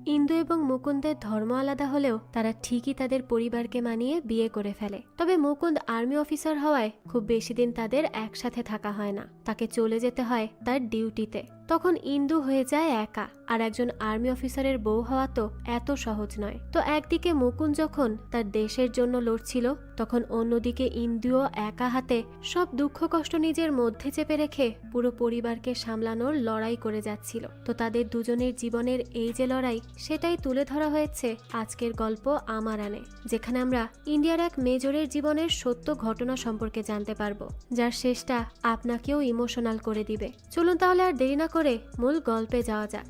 ইন্দু এবং মুকুন্দের ধর্ম আলাদা হলেও তারা ঠিকই তাদের পরিবারকে মানিয়ে বিয়ে করে ফেলে। তবে মুকুন্দ আর্মি অফিসার হওয়ায় খুব বেশি দিন তাদের একসাথে থাকা হয় না, তাকে চলে যেতে হয় তার ডিউটিতে। তখন ইন্দু হয়ে যায় একা, আর একজন আর্মি অফিসারের বউ হওয়া তো এত সহজ নয়। তো একদিকে মুকুন্দ যখন তার দেশের জন্য লড়ছিল, তখন অন্যদিকে ইন্দুও একা হাতে সব দুঃখ কষ্ট নিজের মধ্যে চেপে রেখে পুরো পরিবারকে সামলানোর লড়াই করে যাচ্ছিল। তো তাদের দুজনের জীবনের এই যে লড়াই, সেটাই তুলে ধরা হয়েছে আজকের গল্প আমার আনে, যেখানে আমরা ইন্ডিয়ার এক মেজরের জীবনের সত্য ঘটনা সম্পর্কে জানতে পারবো, যার শেষটা আপনাকেও ইমোশনাল করে দিবে। চলুন তাহলে আর দেরি না করে মূল গল্পে যাওয়া যাক।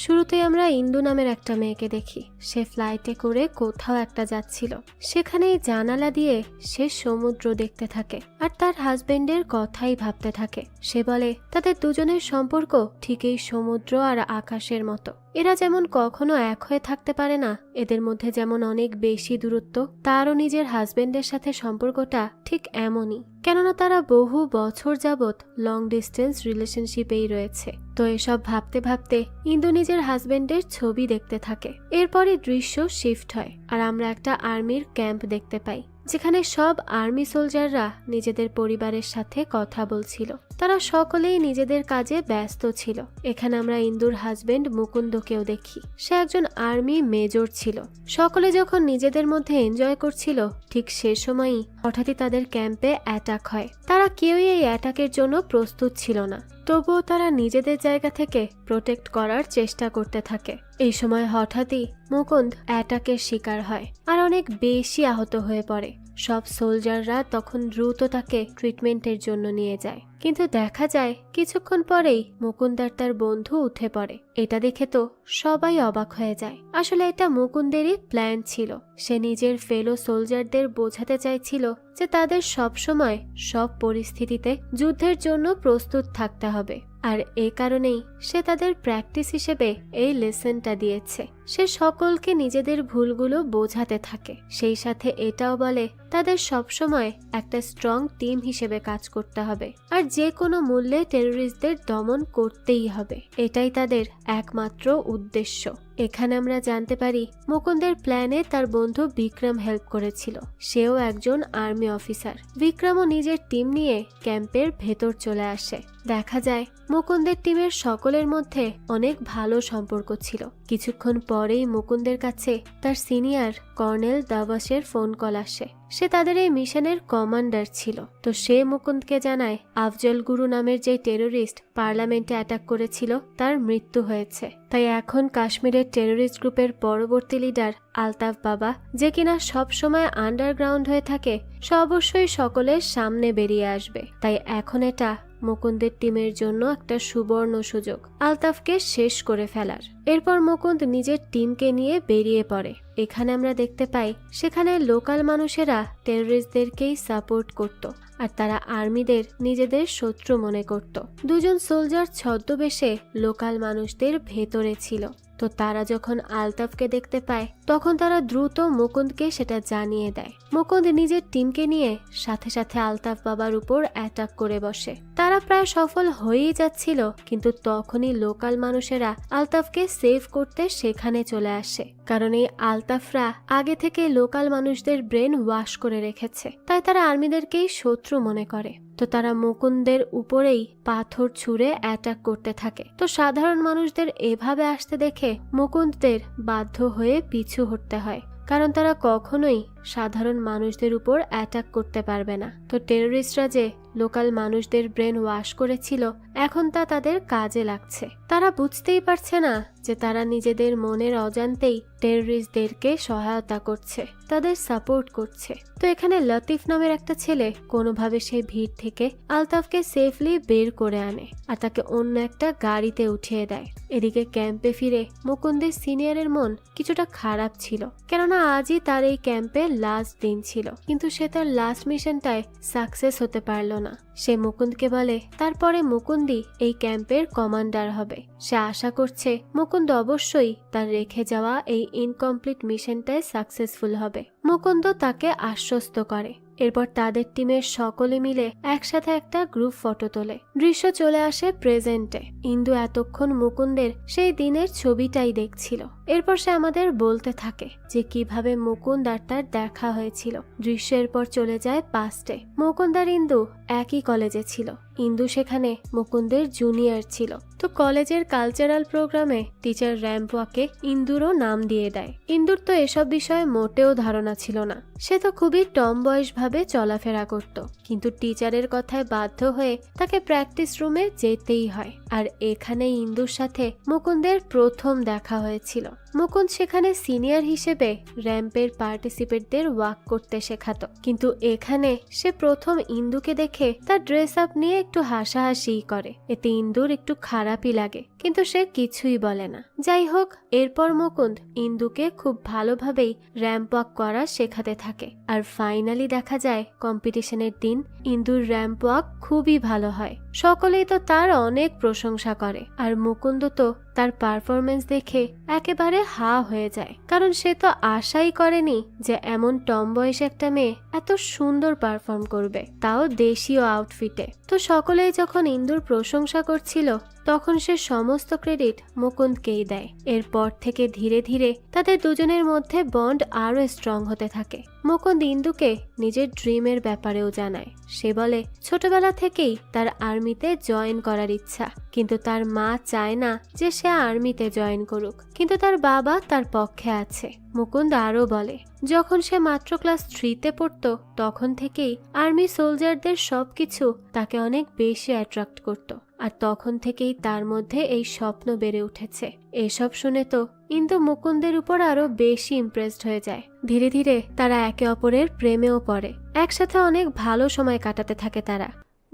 শুরুতে আমরা ইন্দু নামের একটা মেয়েকে দেখি। সে ফ্লাইটে করে কোথাও একটা যাচ্ছিল। সেখানেই জানালা দিয়ে সে সমুদ্র দেখতে থাকে আর তার হাজবেন্ডের কথাই ভাবতে থাকে। সে বলে তাদের দুজনের সম্পর্ক ঠিক এই সমুদ্র আর আকাশের মতো। এরা যেমন কখনো এক হয়ে থাকতে পারে না, এদের মধ্যে যেমন অনেক বেশি দূরত্ব, তারও নিজের হাজবেন্ডের সাথে সম্পর্কটা ঠিক এমনই। কেননা তারা বহু বছর যাবৎ লং ডিস্টেন্স রিলেশনশিপেই রয়েছে। তো এসব ভাবতে ভাবতে ইন্দু নিজের হাজবেন্ডের ছবি দেখতে থাকে। এরপরে দৃশ্য শিফট হয় আর আমরা একটা আর্মির ক্যাম্প দেখতে পাই, যেখানে সব আর্মি সোলজাররা নিজেদের পরিবারের সাথে কথা বলছিল। তারা সকলেই নিজেদের কাজে ব্যস্ত ছিল। এখানে আমরা ইন্দুর হাজবেন্ড মুকুন্দকেও দেখি। সে একজন আর্মি মেজর ছিল। সকলে যখন নিজেদের মধ্যে এনজয় করছিল, ঠিক সে সময়ই হঠাৎই তাদের ক্যাম্পে অ্যাটাক হয়। তারা কেউই এই অ্যাটাকের জন্য প্রস্তুত ছিল না, তবুও তারা নিজেদের জায়গা থেকে প্রোটেক্ট করার চেষ্টা করতে থাকে। এই সময় হঠাৎই মুকুন্দ অ্যাটাকের শিকার হয় আর অনেক বেশি আহত হয়ে পড়ে। সব সোলজাররা তখন দ্রুত তাকে ট্রিটমেন্টের জন্য নিয়ে যায়, কিন্তু দেখা যায় কিছুক্ষণ পরেই মুকুন্দ আর তার বন্ধু উঠে পড়ে। এটা দেখে তো সবাই অবাক হয়ে যায়। আসলে এটা মুকুন্দেরই প্ল্যান ছিল। সে নিজের ফেলো সোলজারদের বোঝাতে চাইছিল যে তাদের সব সময় সব পরিস্থিতিতে যুদ্ধের জন্য প্রস্তুত থাকতে হবে, আর এ কারণেই সে তাদের প্র্যাকটিস হিসেবে এই লেসনটা দিয়েছে। সে সকলকে নিজেদের ভুলগুলো বোঝাতে থাকে, সেই সাথে এটাও বলে তাদের সবসময় একটা স্ট্রং টিম হিসেবে কাজ করতে হবে, আর যে কোনো মূল্যে টেররিস্টদের দমন করতেই হবে। এটাই তাদের একমাত্র উদ্দেশ্য। এখানে আমরা জানতে পারি মুকুন্দের প্ল্যানে তার বন্ধু বিক্রম হেল্প করেছিল। সেও একজন আর্মি অফিসার। বিক্রমও নিজের টিম নিয়ে ক্যাম্পের ভেতর চলে আসে। দেখা যায় মুকুন্দের টিমের সকলের মধ্যে অনেক ভালো সম্পর্ক ছিল। কিছুক্ষণ পরেই মুকুন্দের কাছে তার সিনিয়র কর্নেল দাভাসের ফোন কল আসে। সে তাদের এই মিশনের কমান্ডার ছিল। তো সে মুকুন্দকে জানায় আফজল গুরু নামের যে টেররিস্ট পার্লামেন্টে অ্যাটাক করেছিল তার মৃত্যু হয়েছে। তাই এখন কাশ্মীরের টেররিস্ট গ্রুপের পরবর্তী লিডার আলতাফ বাবা, যে কিনা সব সময় আন্ডারগ্রাউন্ড হয়ে থাকে, সে অবশ্যই সকলের সামনে বেরিয়ে আসবে। তাই এখন এটা মুকুন্দের টিমের জন্য একটা সুবর্ণ সুযোগ আলতাফকে শেষ করে ফেলার। এরপর মুকুন্দ নিজের টিমকে নিয়ে বেরিয়ে পড়ে। এখানে আমরা দেখতে পাই সেখানে লোকাল মানুষেরা টেররিস্টদেরকেই সাপোর্ট করত, আর তারা আর্মিদের নিজেদের শত্রু মনে করত। দুজন সোলজার ছদ্মবেশে লোকাল মানুষদের ভেতরে ছিল। তো তারা যখন আলতাফকে দেখতে পায়, তখন তারা দ্রুত মুকুন্দকে সেটা জানিয়ে দেয়। মুকুন্দ নিজের টিমকে নিয়ে সাথে সাথে আলতাফ বাবার উপর অ্যাটাক করে বসে। তারা প্রায় সফল হয়েই যাচ্ছিল, কিন্তু তখনই লোকাল মানুষেরা আলতাফকে সেভ করতে সেখানে চলে আসে। কারণ এই আলতাফরা আগে থেকে লোকাল মানুষদের ব্রেন ওয়াশ করে রেখেছে, তাই তারা আর্মিদেরকেই শত্রু মনে করে। তো তারা মুকুন্দের উপরেই পাথর ছুঁড়ে অ্যাটাক করতে থাকে। তো সাধারণ মানুষদের এভাবে আসতে দেখে মুকুন্দদের বাধ্য হয়ে পিছু হটতে হয়, কারণ তারা কখনোই সাধারণ মানুষদের উপর অ্যাটাক করতে পারবে না। তো টেররিস্টরা যে লোকাল মানুষদের ব্রেন ওয়াশ করেছিল, এখন তা তাদের কাজে লাগছে। তারা বুঝতেই পারছে না যে তারা নিজেদের মনের অজান্তেই টেররিস্টদেরকে সহায়তা করছে, তাদের সাপোর্ট করছে। তো এখানে লতিফ নামের একটা ছেলে কোনোভাবে সেই ভিড় থেকে আলতাফকে সেফলি বের করে আনে আর তাকে অন্য একটা গাড়িতে উঠিয়ে দেয়। এদিকে ক্যাম্পে ফিরে মুকুন্দের সিনিয়রের মন কিছুটা খারাপ ছিল, কেননা আজই তার এই ক্যাম্পের লাস্ট দিন ছিল, কিন্তু সে তার লাস্ট মিশনটায় সাকসেস হতে পারল না। সে মুকুন্দকে বলে তারপরে মুকুন্দই এই ক্যাম্পের কমান্ডার হবে। সে আশা করছে মুকুন্দ অবশ্যই তার রেখে যাওয়া এই ইনকমপ্লিট মিশনটায় সাকসেসফুল হবে। মুকুন্দ তাকে আশ্বস্ত করে। এরপর তাদের টিমের সকলে মিলে একসাথে একটা গ্রুপ ফটো তোলে। দৃশ্য চলে আসে প্রেজেন্টে। ইন্দু এতক্ষণ মুকুন্দের সেই দিনের ছবিটাই দেখছিল। এরপর সে আমাদের বলতে থাকে যে কিভাবে মুকুন্দ আর তার দেখা হয়েছিল। দৃশ্য এরপর চলে যায় পাস্টে। মুকুন্দ আর ইন্দু একই কলেজে ছিল। ইন্দু সেখানে মুকুন্দের জুনিয়র ছিল। তো কলেজের কালচারাল প্রোগ্রামে টিচার র্যাম্পওয়াকে ইন্দুরও নাম দিয়ে দেয়। ইন্দুর তো এসব বিষয়ে মোটেও ধারণা ছিল না। সে তো খুবই টম বয়স ভাবে চলাফেরা করত, কিন্তু টিচারের কথায় বাধ্য হয়ে তাকে প্র্যাকটিস রুমে যেতেই হয়। আর এখানে ইন্দুর সাথে মুকুন্দের প্রথম দেখা হয়েছিল। মুকুন্দ সেখানে সিনিয়র হিসেবে র্যাম্পের পার্টিসিপেটদের ওয়াক করতে শেখাতো, কিন্তু এখানে সে প্রথম ইন্দুকে দেখে তার ড্রেস আপ নিয়ে একটু হাসাহাসি করে। এতে ইন্দুর একটু খারাপই লাগে, কিন্তু সে কিছুই বলে না। যাই হোক, এরপর মুকুন্দ ইন্দুকে খুব ভালোভাবেই র্যাম্প ওয়াক করা শেখাতে থাকে। আর ফাইনালি দেখা যায় কম্পিটিশনের দিন ইন্দুর র্যাম্প ওয়াক খুবই ভালো হয়। সকলেই তো তার অনেক প্রশংসা করে, আর মুকুন্দ তো তার পারফরমেন্স দেখে একেবারে হা হয়ে যায়, কারণ সে তো আশাই করেনি যে এমন টম বয়স একটা মেয়ে এত সুন্দর পারফর্ম করবে, তাও দেশীয় আউটফিটে। তো সকলেই যখন ইন্দুর প্রশংসা করছিল তখন সে সমস্ত ক্রেডিট মুকুন্দকেই দেয়। এরপর থেকে ধীরে ধীরে তাদের দুজনের মধ্যে বন্ড আরো স্ট্রং হতে থাকে। মুকুন্দ ইন্দুকে নিজের ড্রিমের ব্যাপারেও জানায়। সে বলে ছোটবেলা থেকেই তার আর্মিতে জয়েন করার ইচ্ছা, কিন্তু তার মা চায় না যে সে আর্মিতে জয়েন করুক, কিন্তু তার বাবা তার পক্ষে আছে। মুকুন্দ আরও বলে যখন সে মাত্র ক্লাস 3-তে পড়তো তখন থেকেই আর্মি সোলজারদের সবকিছু তাকে অনেক বেশি অ্যাট্রাক্ট করত, আর তখন থেকেই তার মধ্যে এই স্বপ্ন বেড়ে উঠেছে। এসব শুনে তো ইন্দু মুকুন্দের উপর আরো বেশি ইমপ্রেসড হয়ে যায়। ধীরে ধীরে তারা একে অপরের প্রেমেও পড়ে। একসাথে অনেক ভালো সময় কাটাতে থাকে তারা।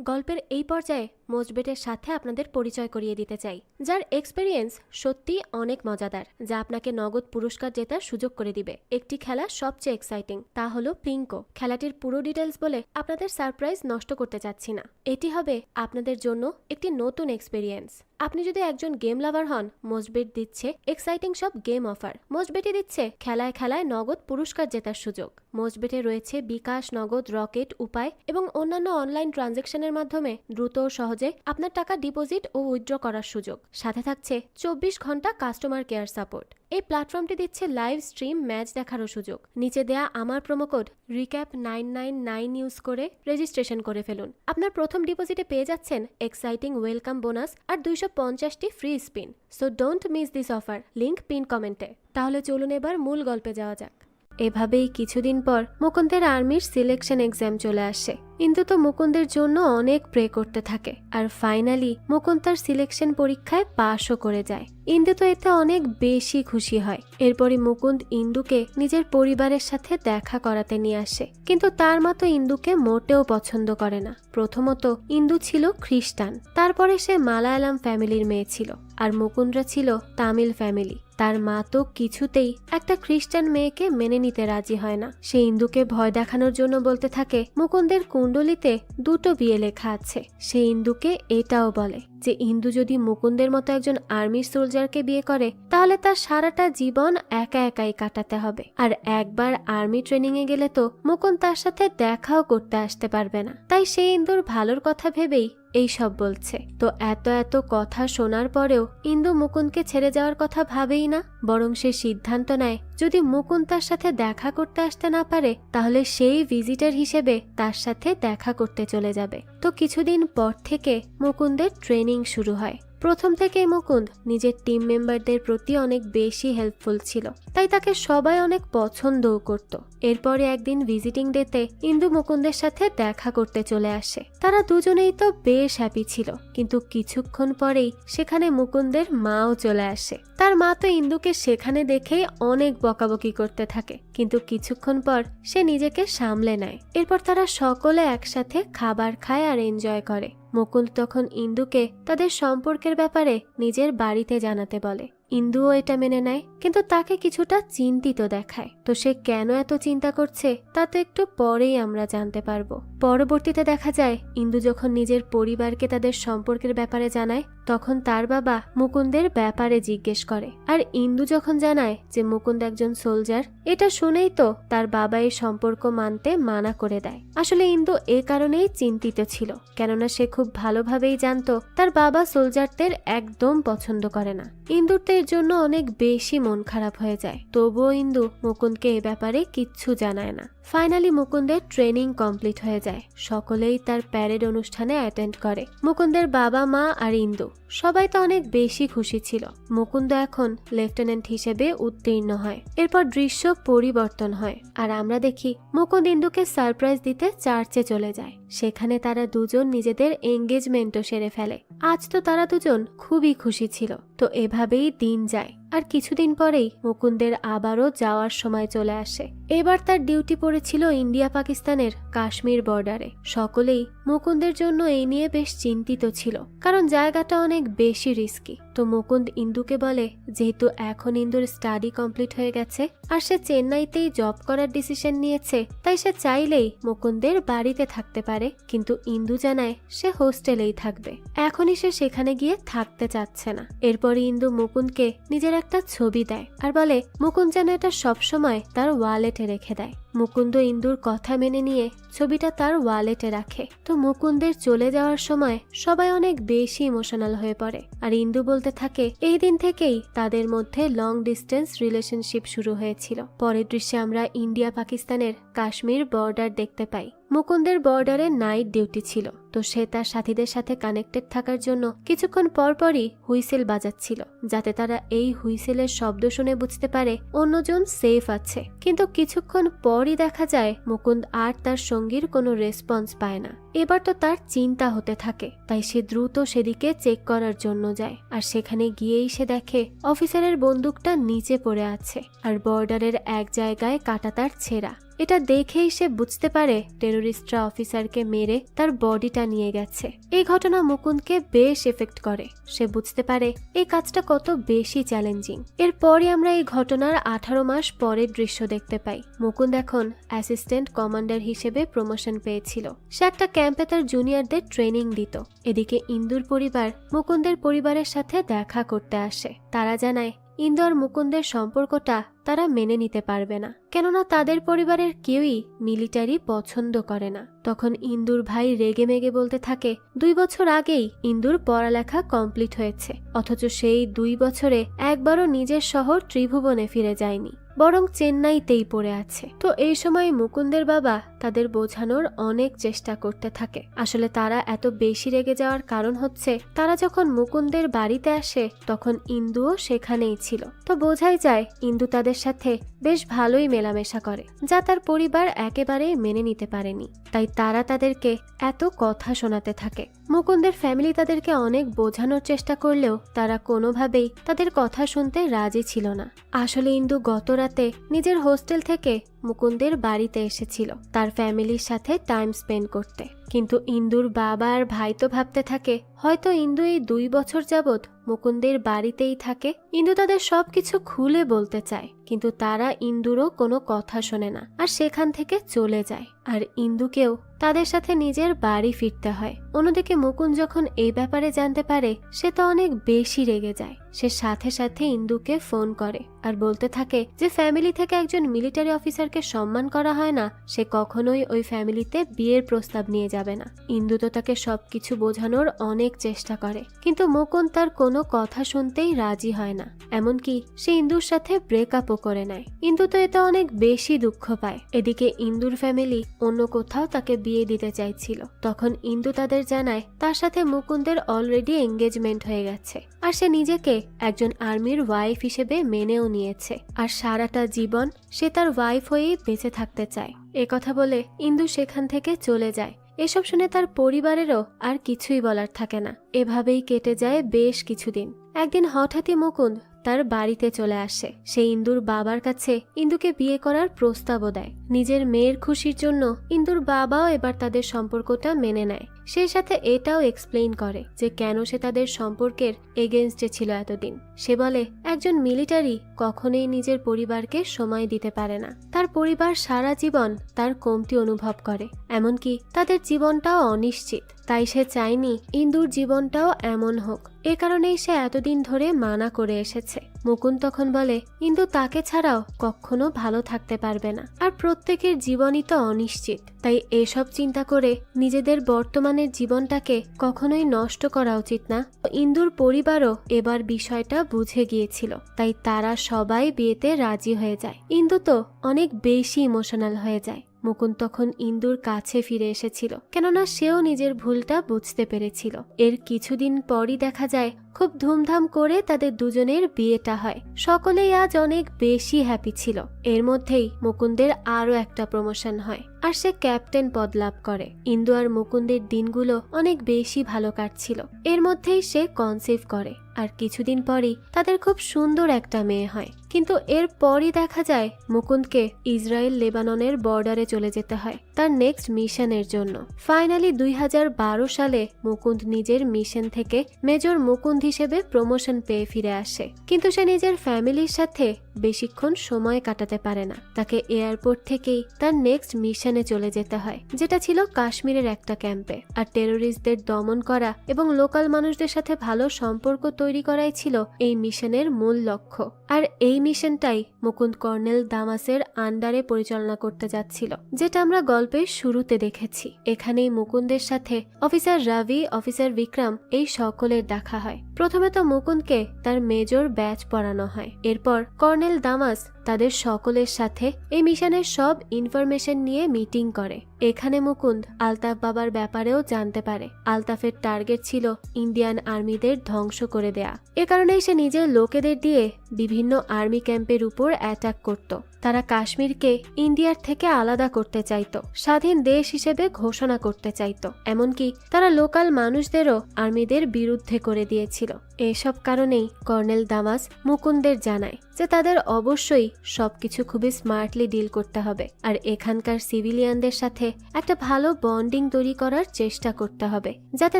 গল্পের এই পর্যায়ে মোজবেটের সাথে আপনাদের পরিচয় করিয়ে দিতে চাই, যার এক্সপেরিয়েন্স সত্যি অনেক মজাদার, যা আপনাকে নগদ পুরস্কার জেতার সুযোগ করে দিবে। একটি খেলা সবচেয়ে এক্সাইটিং, তা হলো প্লিঙ্কো। খেলাটির পুরো ডিটেলস বলে আপনাদের সারপ্রাইজ নষ্ট করতে চাচ্ছি না। এটি হবে আপনাদের জন্য একটি নতুন এক্সপেরিয়েন্স। আপনি যদি একজন গেম লাভার হন, মোজবেট দিচ্ছে এক্সাইটিং সব গেম অফার। মোজবেটই দিচ্ছে খেলায় খেলায় নগদ পুরস্কার জেতার সুযোগ। মোজবেটে রয়েছে বিকাশ, নগদ, রকেট, উপায় এবং অন্যান্য অনলাইন ট্রানজেকশনের মাধ্যমে দ্রুত ও সহজে আপনার টাকা ডিপোজিট ও উইথড্র করার সুযোগ। সাথে থাকছে 24 ঘন্টা কাস্টমার কেয়ার সাপোর্ট। এই প্ল্যাটফর্মটি দিচ্ছে লাইভ স্ট্রিম ম্যাচ দেখারও সুযোগ। নিচে দেয়া আমার প্রোমোকোড রিক্যাপ 999 ইউজ করে রেজিস্ট্রেশন করে ফেলুন। আপনার প্রথম ডিপোজিটে পেয়ে যাচ্ছেন এক্সাইটিং ওয়েলকাম বোনাস আর 250টি free spin. So don't miss this offer. Link pin কমেন্টে। তাহলে চলুন এবার মূল গল্পে যাওয়া যাক। এভাবেই কিছুদিন পর মুকুন্দের আর্মির সিলেকশন এক্সাম চলে আসে। ইন্দু তো মুকুন্দের জন্য অনেক প্রে করতে থাকে, আর ফাইনালি মুকুন্দ তার সিলেকশন পরীক্ষায় পাশও করে যায়। ইন্দু তো এতে অনেক বেশি খুশি হয়। এরপরই মুকুন্দ ইন্দুকে নিজের পরিবারের সাথে দেখা করাতে নিয়ে আসে, কিন্তু তার মতো ইন্দুকে মোটেও পছন্দ করে না। প্রথমত ইন্দু ছিল খ্রিস্টান, তারপরে সে মালায়ালাম ফ্যামিলির মেয়ে ছিল, আর মুকুন্দরা ছিল তামিল ফ্যামিলি। তার মা তো কিছুতেই একটা খ্রিস্টান মেয়েকে মেনে নিতে রাজি হয় না। সে ইন্দুকে ভয় দেখানোর জন্য বলতে থাকে মুকুন্দের কুণ্ডলিতে 2টো বিয়ে লেখা আছে। সে ইন্দুকে এটাও বলে যে ইন্দু যদি মুকুন্দের মতো একজন আর্মি সোলজারকে বিয়ে করে তাহলে তার সারাটা জীবন একা একাই কাটাতে হবে, আর একবার আর্মি ট্রেনিং এ গেলে তো মুকুন্দ তার সাথে দেখাও করতে আসতে পারবে না। তাই সে ইন্দুর ভালোর কথা ভেবেই এই সব বলছে। তো এত এত কথা শোনার পরেও ইন্দু মুকুন্দকে ছেড়ে যাওয়ার কথা ভাবেই না, বরং সে সিদ্ধান্ত নেয় যদি মুকুন্দ তার সাথে দেখা করতে আসতে না পারে তাহলে সেই ভিজিটর হিসেবে তার সাথে দেখা করতে চলে যাবে। তো কিছুদিন পর থেকে মুকুন্দের ট্রেনিং শুরু হয়। প্রথম থেকেই মুকুন্দ নিজের টিম মেম্বারদের প্রতি অনেক বেশি হেল্পফুল ছিল, তাই তাকে সবাই অনেক পছন্দও করত। এরপরে একদিন ভিজিটিং ডেতে ইন্দু মুকুন্দের সাথে দেখা করতে চলে আসে। তারা দুজনেই তো বেশ হ্যাপি ছিল, কিন্তু কিছুক্ষণ পরেই সেখানে মুকুন্দের মাও চলে আসে। তার মা তো ইন্দুকে সেখানে দেখেই অনেক বকাবকি করতে থাকে, কিন্তু কিছুক্ষণ পর সে নিজেকে সামলে নেয়। এরপর তারা সকলে একসাথে খাবার খায় আর এনজয় করে। মুকুন্দ তখন ইন্দুকে তাদের সম্পর্কের ব্যাপারে নিজের বাড়িতে জানাতে বলে। ইন্দুও এটা মেনে নেয়, কিন্তু তাকে কিছুটা চিন্তিত দেখায়। তো সে কেন এত চিন্তা করছে তা তো একটু পরেই আমরা জানতে পারবো। পরবর্তীতে দেখা যায় ইন্দু যখন নিজের পরিবারকে তাদের সম্পর্কের ব্যাপারে জানায়, তখন তার বাবা মুকুন্দের ব্যাপারে জিজ্ঞেস করে। আর ইন্দু যখন জানায় যে মুকুন্দ একজন সোলজার, এটা শুনেই তো তার বাবা এই সম্পর্ক মানতে মানা করে দেয়। আসলে ইন্দু এ কারণেই চিন্তিত ছিল, কেননা সে খুব ভালোভাবেই জানতো তার বাবা সোলজারদের একদম পছন্দ করে না। ইন্দুর তো এর জন্য অনেক বেশি মন খারাপ হয়ে যায়। তবুও ইন্দু মুকুন্দকে এ ব্যাপারে কিচ্ছু জানায় না। ফাইনালি মুকুন্দের ট্রেনিং কমপ্লিট হয়ে যায়। সকলেই তার প্যারেড অনুষ্ঠানে অ্যাটেন্ড করে। মুকুন্দের বাবা মা আর ইন্দু সবাই তো অনেক বেশি খুশি ছিল। মুকুন্দ এখন লেফটেন্যান্ট হিসেবে উত্তীর্ণ হয়। এরপর দৃশ্য পরিবর্তন হয় আর আমরা দেখি মুকুন্দ ইন্দুকে সারপ্রাইজ দিতে চার্চে চলে যায়। সেখানে তারা দুজন নিজেদের এঙ্গেজমেন্টও সেরে ফেলে। আজ তো তারা দুজন খুবই খুশি ছিল। তো এভাবেই দিন যায় আর কিছুদিন পরেই মুকুন্দের আবারও যাওয়ার সময় চলে আসে। এবার তার ডিউটি পড়েছিল ইন্ডিয়া পাকিস্তানের কাশ্মীর বর্ডারে। সকলেই মুকুন্দের জন্য এই নিয়ে বেশ চিন্তিত ছিল, কারণ জায়গাটা অনেক বেশি রিস্কি। তো মুকুন্দ ইন্দুকে বলে যেহেতু এখন ইন্দুর স্টাডি কমপ্লিট হয়ে গেছে আর সে চেন্নাইতেই জব করার ডিসিশন নিয়েছে, তাই সে চাইলেই মুকুন্দের বাড়িতে থাকতে পারে। কিন্তু ইন্দু জানায় সে হোস্টেলেই থাকবে, এখনই সে সেখানে গিয়ে থাকতে চাচ্ছে না। এরপরে ইন্দু মুকুন্দকে নিজের একটা ছবি দেয় আর বলে মুকুন্দ যেন এটা সবসময় তার ওয়ালেটে রেখে দেয়। মুকুন্দ ইন্দুর কথা মেনে নিয়ে ছবিটা তার ওয়ালেটে রাখে। তো মুকুন্দের চলে যাওয়ার সময় সবাই অনেক বেশি ইমোশনাল হয়ে পড়ে আর ইন্দু বলতে থাকে এই দিন থেকেই তাদের মধ্যে লং ডিস্টেন্স রিলেশনশিপ শুরু হয়েছিল। পরের দৃশ্যে আমরা ইন্ডিয়া পাকিস্তানের কাশ্মীর বর্ডার দেখতে পাই। মুকুন্দের বর্ডারে নাইট ডিউটি ছিল, তো সে তার সাথীদের সাথে কানেক্টেড থাকার জন্য কিছুক্ষণ পরপরই হুইসেল বাজাচ্ছিল, যাতে তারা এই হুইসেলের শব্দ শুনে বুঝতে পারে অন্যজন সেফ আছে। কিন্তু কিছুক্ষণ পরই দেখা যায় মুকুন্দ আর তার সঙ্গীর কোনো রেসপন্স পায় না। এবার তো তার চিন্তা হতে থাকে, তাই সে দ্রুত সেদিকে চেক করার জন্য যায়। আর সেখানে গিয়েই সে দেখে অফিসারের বন্দুকটা নিচে পড়ে আছে আর বর্ডারের এক জায়গায় কাঁটাতার ছেঁড়া। এটা দেখেই সে বুঝতে পারে টেরোরিস্টরা অফিসারকে মেরে তার বডিটা নিয়ে গেছে। এই ঘটনা মুকুন্দকে বেশ এফেক্ট করে। সে বুঝতে পারে এই কাজটা কত বেশি চ্যালেঞ্জিং। এরপরই আমরা এই ঘটনার 18 মাস পরের দৃশ্য দেখতে পাই। মুকুন্দ এখন অ্যাসিস্ট্যান্ট কমান্ডার হিসেবে প্রমোশন পেয়েছিল। সে একটা ক্যাম্পে তার জুনিয়রদের ট্রেনিং দিত। এদিকে ইন্দুর পরিবার মুকুন্দের পরিবারের সাথে দেখা করতে আসে। তারা জানায় ইন্দু আর মুকুন্দের সম্পর্কটা তারা মেনে নিতে পারবে না, কেননা তাদের পরিবারের কেউই মিলিটারি পছন্দ করে না। তখন ইন্দুর ভাই রেগে মেগে বলতে থাকে 2 বছর আগেই ইন্দুর পড়ালেখা কমপ্লিট হয়েছে, অথচ সেই 2 বছরে একবারও নিজের শহর ত্রিভুবনে ফিরে যায়নি, বরং চেন্নাইতেই পড়ে আছে। তো এই সময় মুকুন্দের বাবা তাদের বোঝানোর অনেক চেষ্টা করতে থাকে। আসলে তারা এত বেশি রেগে যাওয়ার কারণ হচ্ছে তারা যখন মুকুন্দের বাড়িতে আসে তখন ইন্দুও সেখানেই ছিল। তো বোঝাই যায় ইন্দু তাদের সাথে বেশ ভালোই মেলামেশা করে, যা তার পরিবার একেবারেই মেনে নিতে পারেনি। তাই তারা তাদেরকে এত কথা শোনাতে থাকে। মুকুন্দের ফ্যামিলি তাদেরকে অনেক বোঝানোর চেষ্টা করলেও তারা কোনোভাবেই তাদের কথা শুনতে রাজি ছিল না। আসলে ইন্দু গত রাতে নিজের হোস্টেল থেকে মুকুন্দের বাড়িতে এসেছিল তার ফ্যামিলির সাথে টাইম স্পেন্ড করতে। কিন্তু ইন্দুর বাবা আর ভাই তো ভাবতে থাকে হয়তো ইন্দু এই 2 বছর যাবৎ মুকুন্দের বাড়িতেই থাকে। ইন্দু তাদের সবকিছু খুলে বলতে চায়, কিন্তু তারা ইন্দুরও কোনো কথা শোনে না আর সেখান থেকে চলে যায়। আর ইন্দুকেও তাদের সাথে নিজের বাড়ি ফিরতে হয়। অন্যদিকে মুকুন্দ যখন এই ব্যাপারে জানতে পারে সে তো অনেক বেশি রেগে যায়। সে সাথে সাথে ইন্দুকে ফোন করে আর বলতে থাকে যে ফ্যামিলি থেকে একজন মিলিটারি অফিসারকে সম্মান করা হয় না, সে কখনোই ওই ফ্যামিলিতে বিয়ের প্রস্তাব নিয়ে যাবে না। ইন্দু তো তাকে সবকিছু বোঝানোর অনেক চেষ্টা করে, কিন্তু মুকুন্দ তার কোনো কথা শুনতেই রাজি হয় না। এমনকি সে ইন্দুর সাথে ব্রেকআপও করে নেয়। ইন্দু তো এতে অনেক বেশি দুঃখ পায়। এদিকে ইন্দুর ফ্যামিলি অন্য কোথাও তাকে বিয়ে দিতে চাইছিল। তখন ইন্দু তাদের জানায় তার সাথে মুকুন্দের অলরেডি এঙ্গেজমেন্ট হয়ে গেছে আর সে নিজেকে একজন আর্মির ওয়াইফ হিসেবে মেনেও নিয়েছে আর সারাটা জীবন সে তার ওয়াইফ হয়েই বেঁচে থাকতে চায়। একথা বলে ইন্দু সেখান থেকে চলে যায়। এসব শুনে তার পরিবারেরও আর কিছুই বলার থাকে না। এভাবেই কেটে যায় বেশ কিছুদিন। একদিন হঠাৎই মুকুন্দ তার বাড়িতে চলে আসে। সে ইন্দুর বাবার কাছে ইন্দুকে বিয়ে করার প্রস্তাবও দেয়। নিজের মেয়ের খুশির জন্য ইন্দুর বাবাও এবার তাদের সম্পর্কটা মেনে নেয়। সেই সাথে এটাও এক্সপ্লেইন করে যে কেন সে তাদের সম্পর্কের এগেনস্টে ছিল এতদিন। সে বলে একজন মিলিটারি কখনোই নিজের পরিবারকে সময় দিতে পারে না। তার পরিবার সারা জীবন তার কমতি অনুভব করে, এমনকি তাদের জীবনটাও অনিশ্চিত। তাই সে চায়নি ইন্দুর জীবনটাও এমন হোক। এ কারণেই সে এতদিন ধরে মানা করে এসেছে। মুকুন্দ তখন বলে ইন্দু তাকে ছাড়াও কখনো ভালো থাকতে পারবে না, আর প্রত্যেকের জীবনই তো অনিশ্চিত। তাই এসব চিন্তা করে নিজেদের বর্তমানের জীবনটাকে কখনোই নষ্ট করা উচিত না। ইন্দুর পরিবারও এবার বিষয়টা বুঝে গিয়েছিল, তাই তারা সবাই বিয়েতে রাজি হয়ে যায়। ইন্দু তো অনেক বেশি ইমোশনাল হয়ে যায়। মুকুন্দ তখন ইন্দুর কাছে ফিরে এসেছিল, কেননা সেও নিজের ভুলটা বুঝতে পেরেছিল। এর কিছুদিন পরই দেখা যায় খুব ধুমধাম করে তাদের দুজনের বিয়েটা হয়। সকলেই আজ অনেক বেশি হ্যাপি ছিল। এর মধ্যেই মুকুন্দের আরো একটা প্রমোশন হয়, আর সে ক্যাপ্টেন পদ লাভ করে। ইন্দু আর মুকুন্দের দিনগুলো অনেক বেশি ভালো কাটছিল। এর মধ্যেই সে কনসিভ করে, আর কিছুদিন পরই তাদের খুব সুন্দর একটা মেয়ে হয়। কিন্তু এর পরই দেখা যায় মুকুন্দকে ইসরায়েল লেবাননের বর্ডারে চলে যেতে হয় তার নেক্সট মিশনের জন্য। ফাইনালি 2012 সালে মুকুন্দ নিজের মিশন থেকে মেজর মুকুন্দ হিসেবে প্রমোশন পেয়ে ফিরে আসে। কিন্তু সে নিজের ফ্যামিলির সাথে বেশিক্ষণ সময় কাটাতে পারে না। তাকে এয়ারপোর্ট থেকেই তার নেক্সট মিশনে চলে যেতে হয়, যেটা ছিল কাশ্মীরের একটা ক্যাম্পে। আর টেরোরিস্টদের দমন করা এবং লোকাল মানুষদের সাথে ভালো সম্পর্ক তৈরি করাই ছিল এই মিশনের মূল লক্ষ্য। আর এই মিশনটাই মুকুন্দ কর্নেল দামাসের আন্ডারে পরিচালনা করতে যাচ্ছিল, যেটা আমরা গল্পের শুরুতে দেখেছি। এখানেই মুকুন্দের সাথে অফিসার রবি, অফিসার বিক্রম এই সকলের দেখা হয়। প্রথমে তো মুকুন্দকে তার মেজর ব্যাচ পড়ানো হয়। এরপর কর্নেল দামাস তাদের সকলের সাথে এই মিশনের সব ইনফরমেশন নিয়ে মিটিং করে। এখানে মুকুন্দ আলতাফ বাবার ব্যাপারেও জানতে পারে। আলতাফের টার্গেট ছিল ইন্ডিয়ান আর্মিদের ধ্বংস করে দেয়া। এ কারণেই সে নিজের লোকেদের দিয়ে বিভিন্ন আর্মি ক্যাম্পের উপর অ্যাটাক করত। তারা কাশ্মীরকে ইন্ডিয়ার থেকে আলাদা করতে চাইত, স্বাধীন দেশ হিসেবে ঘোষণা করতে চাইত। এমনকি তারা লোকাল মানুষদেরও আর্মিদের বিরুদ্ধে করে দিয়েছিল। এসব কারণেই কর্নেল দামাস মুকুন্দের জানায় যে তাদের অবশ্যই সবকিছু খুবই স্মার্টলি ডিল করতে হবে, আর এখানকার সিভিলিয়ানদের সাথে একটা ভালো বন্ডিং তৈরি করার চেষ্টা করতে হবে, যাতে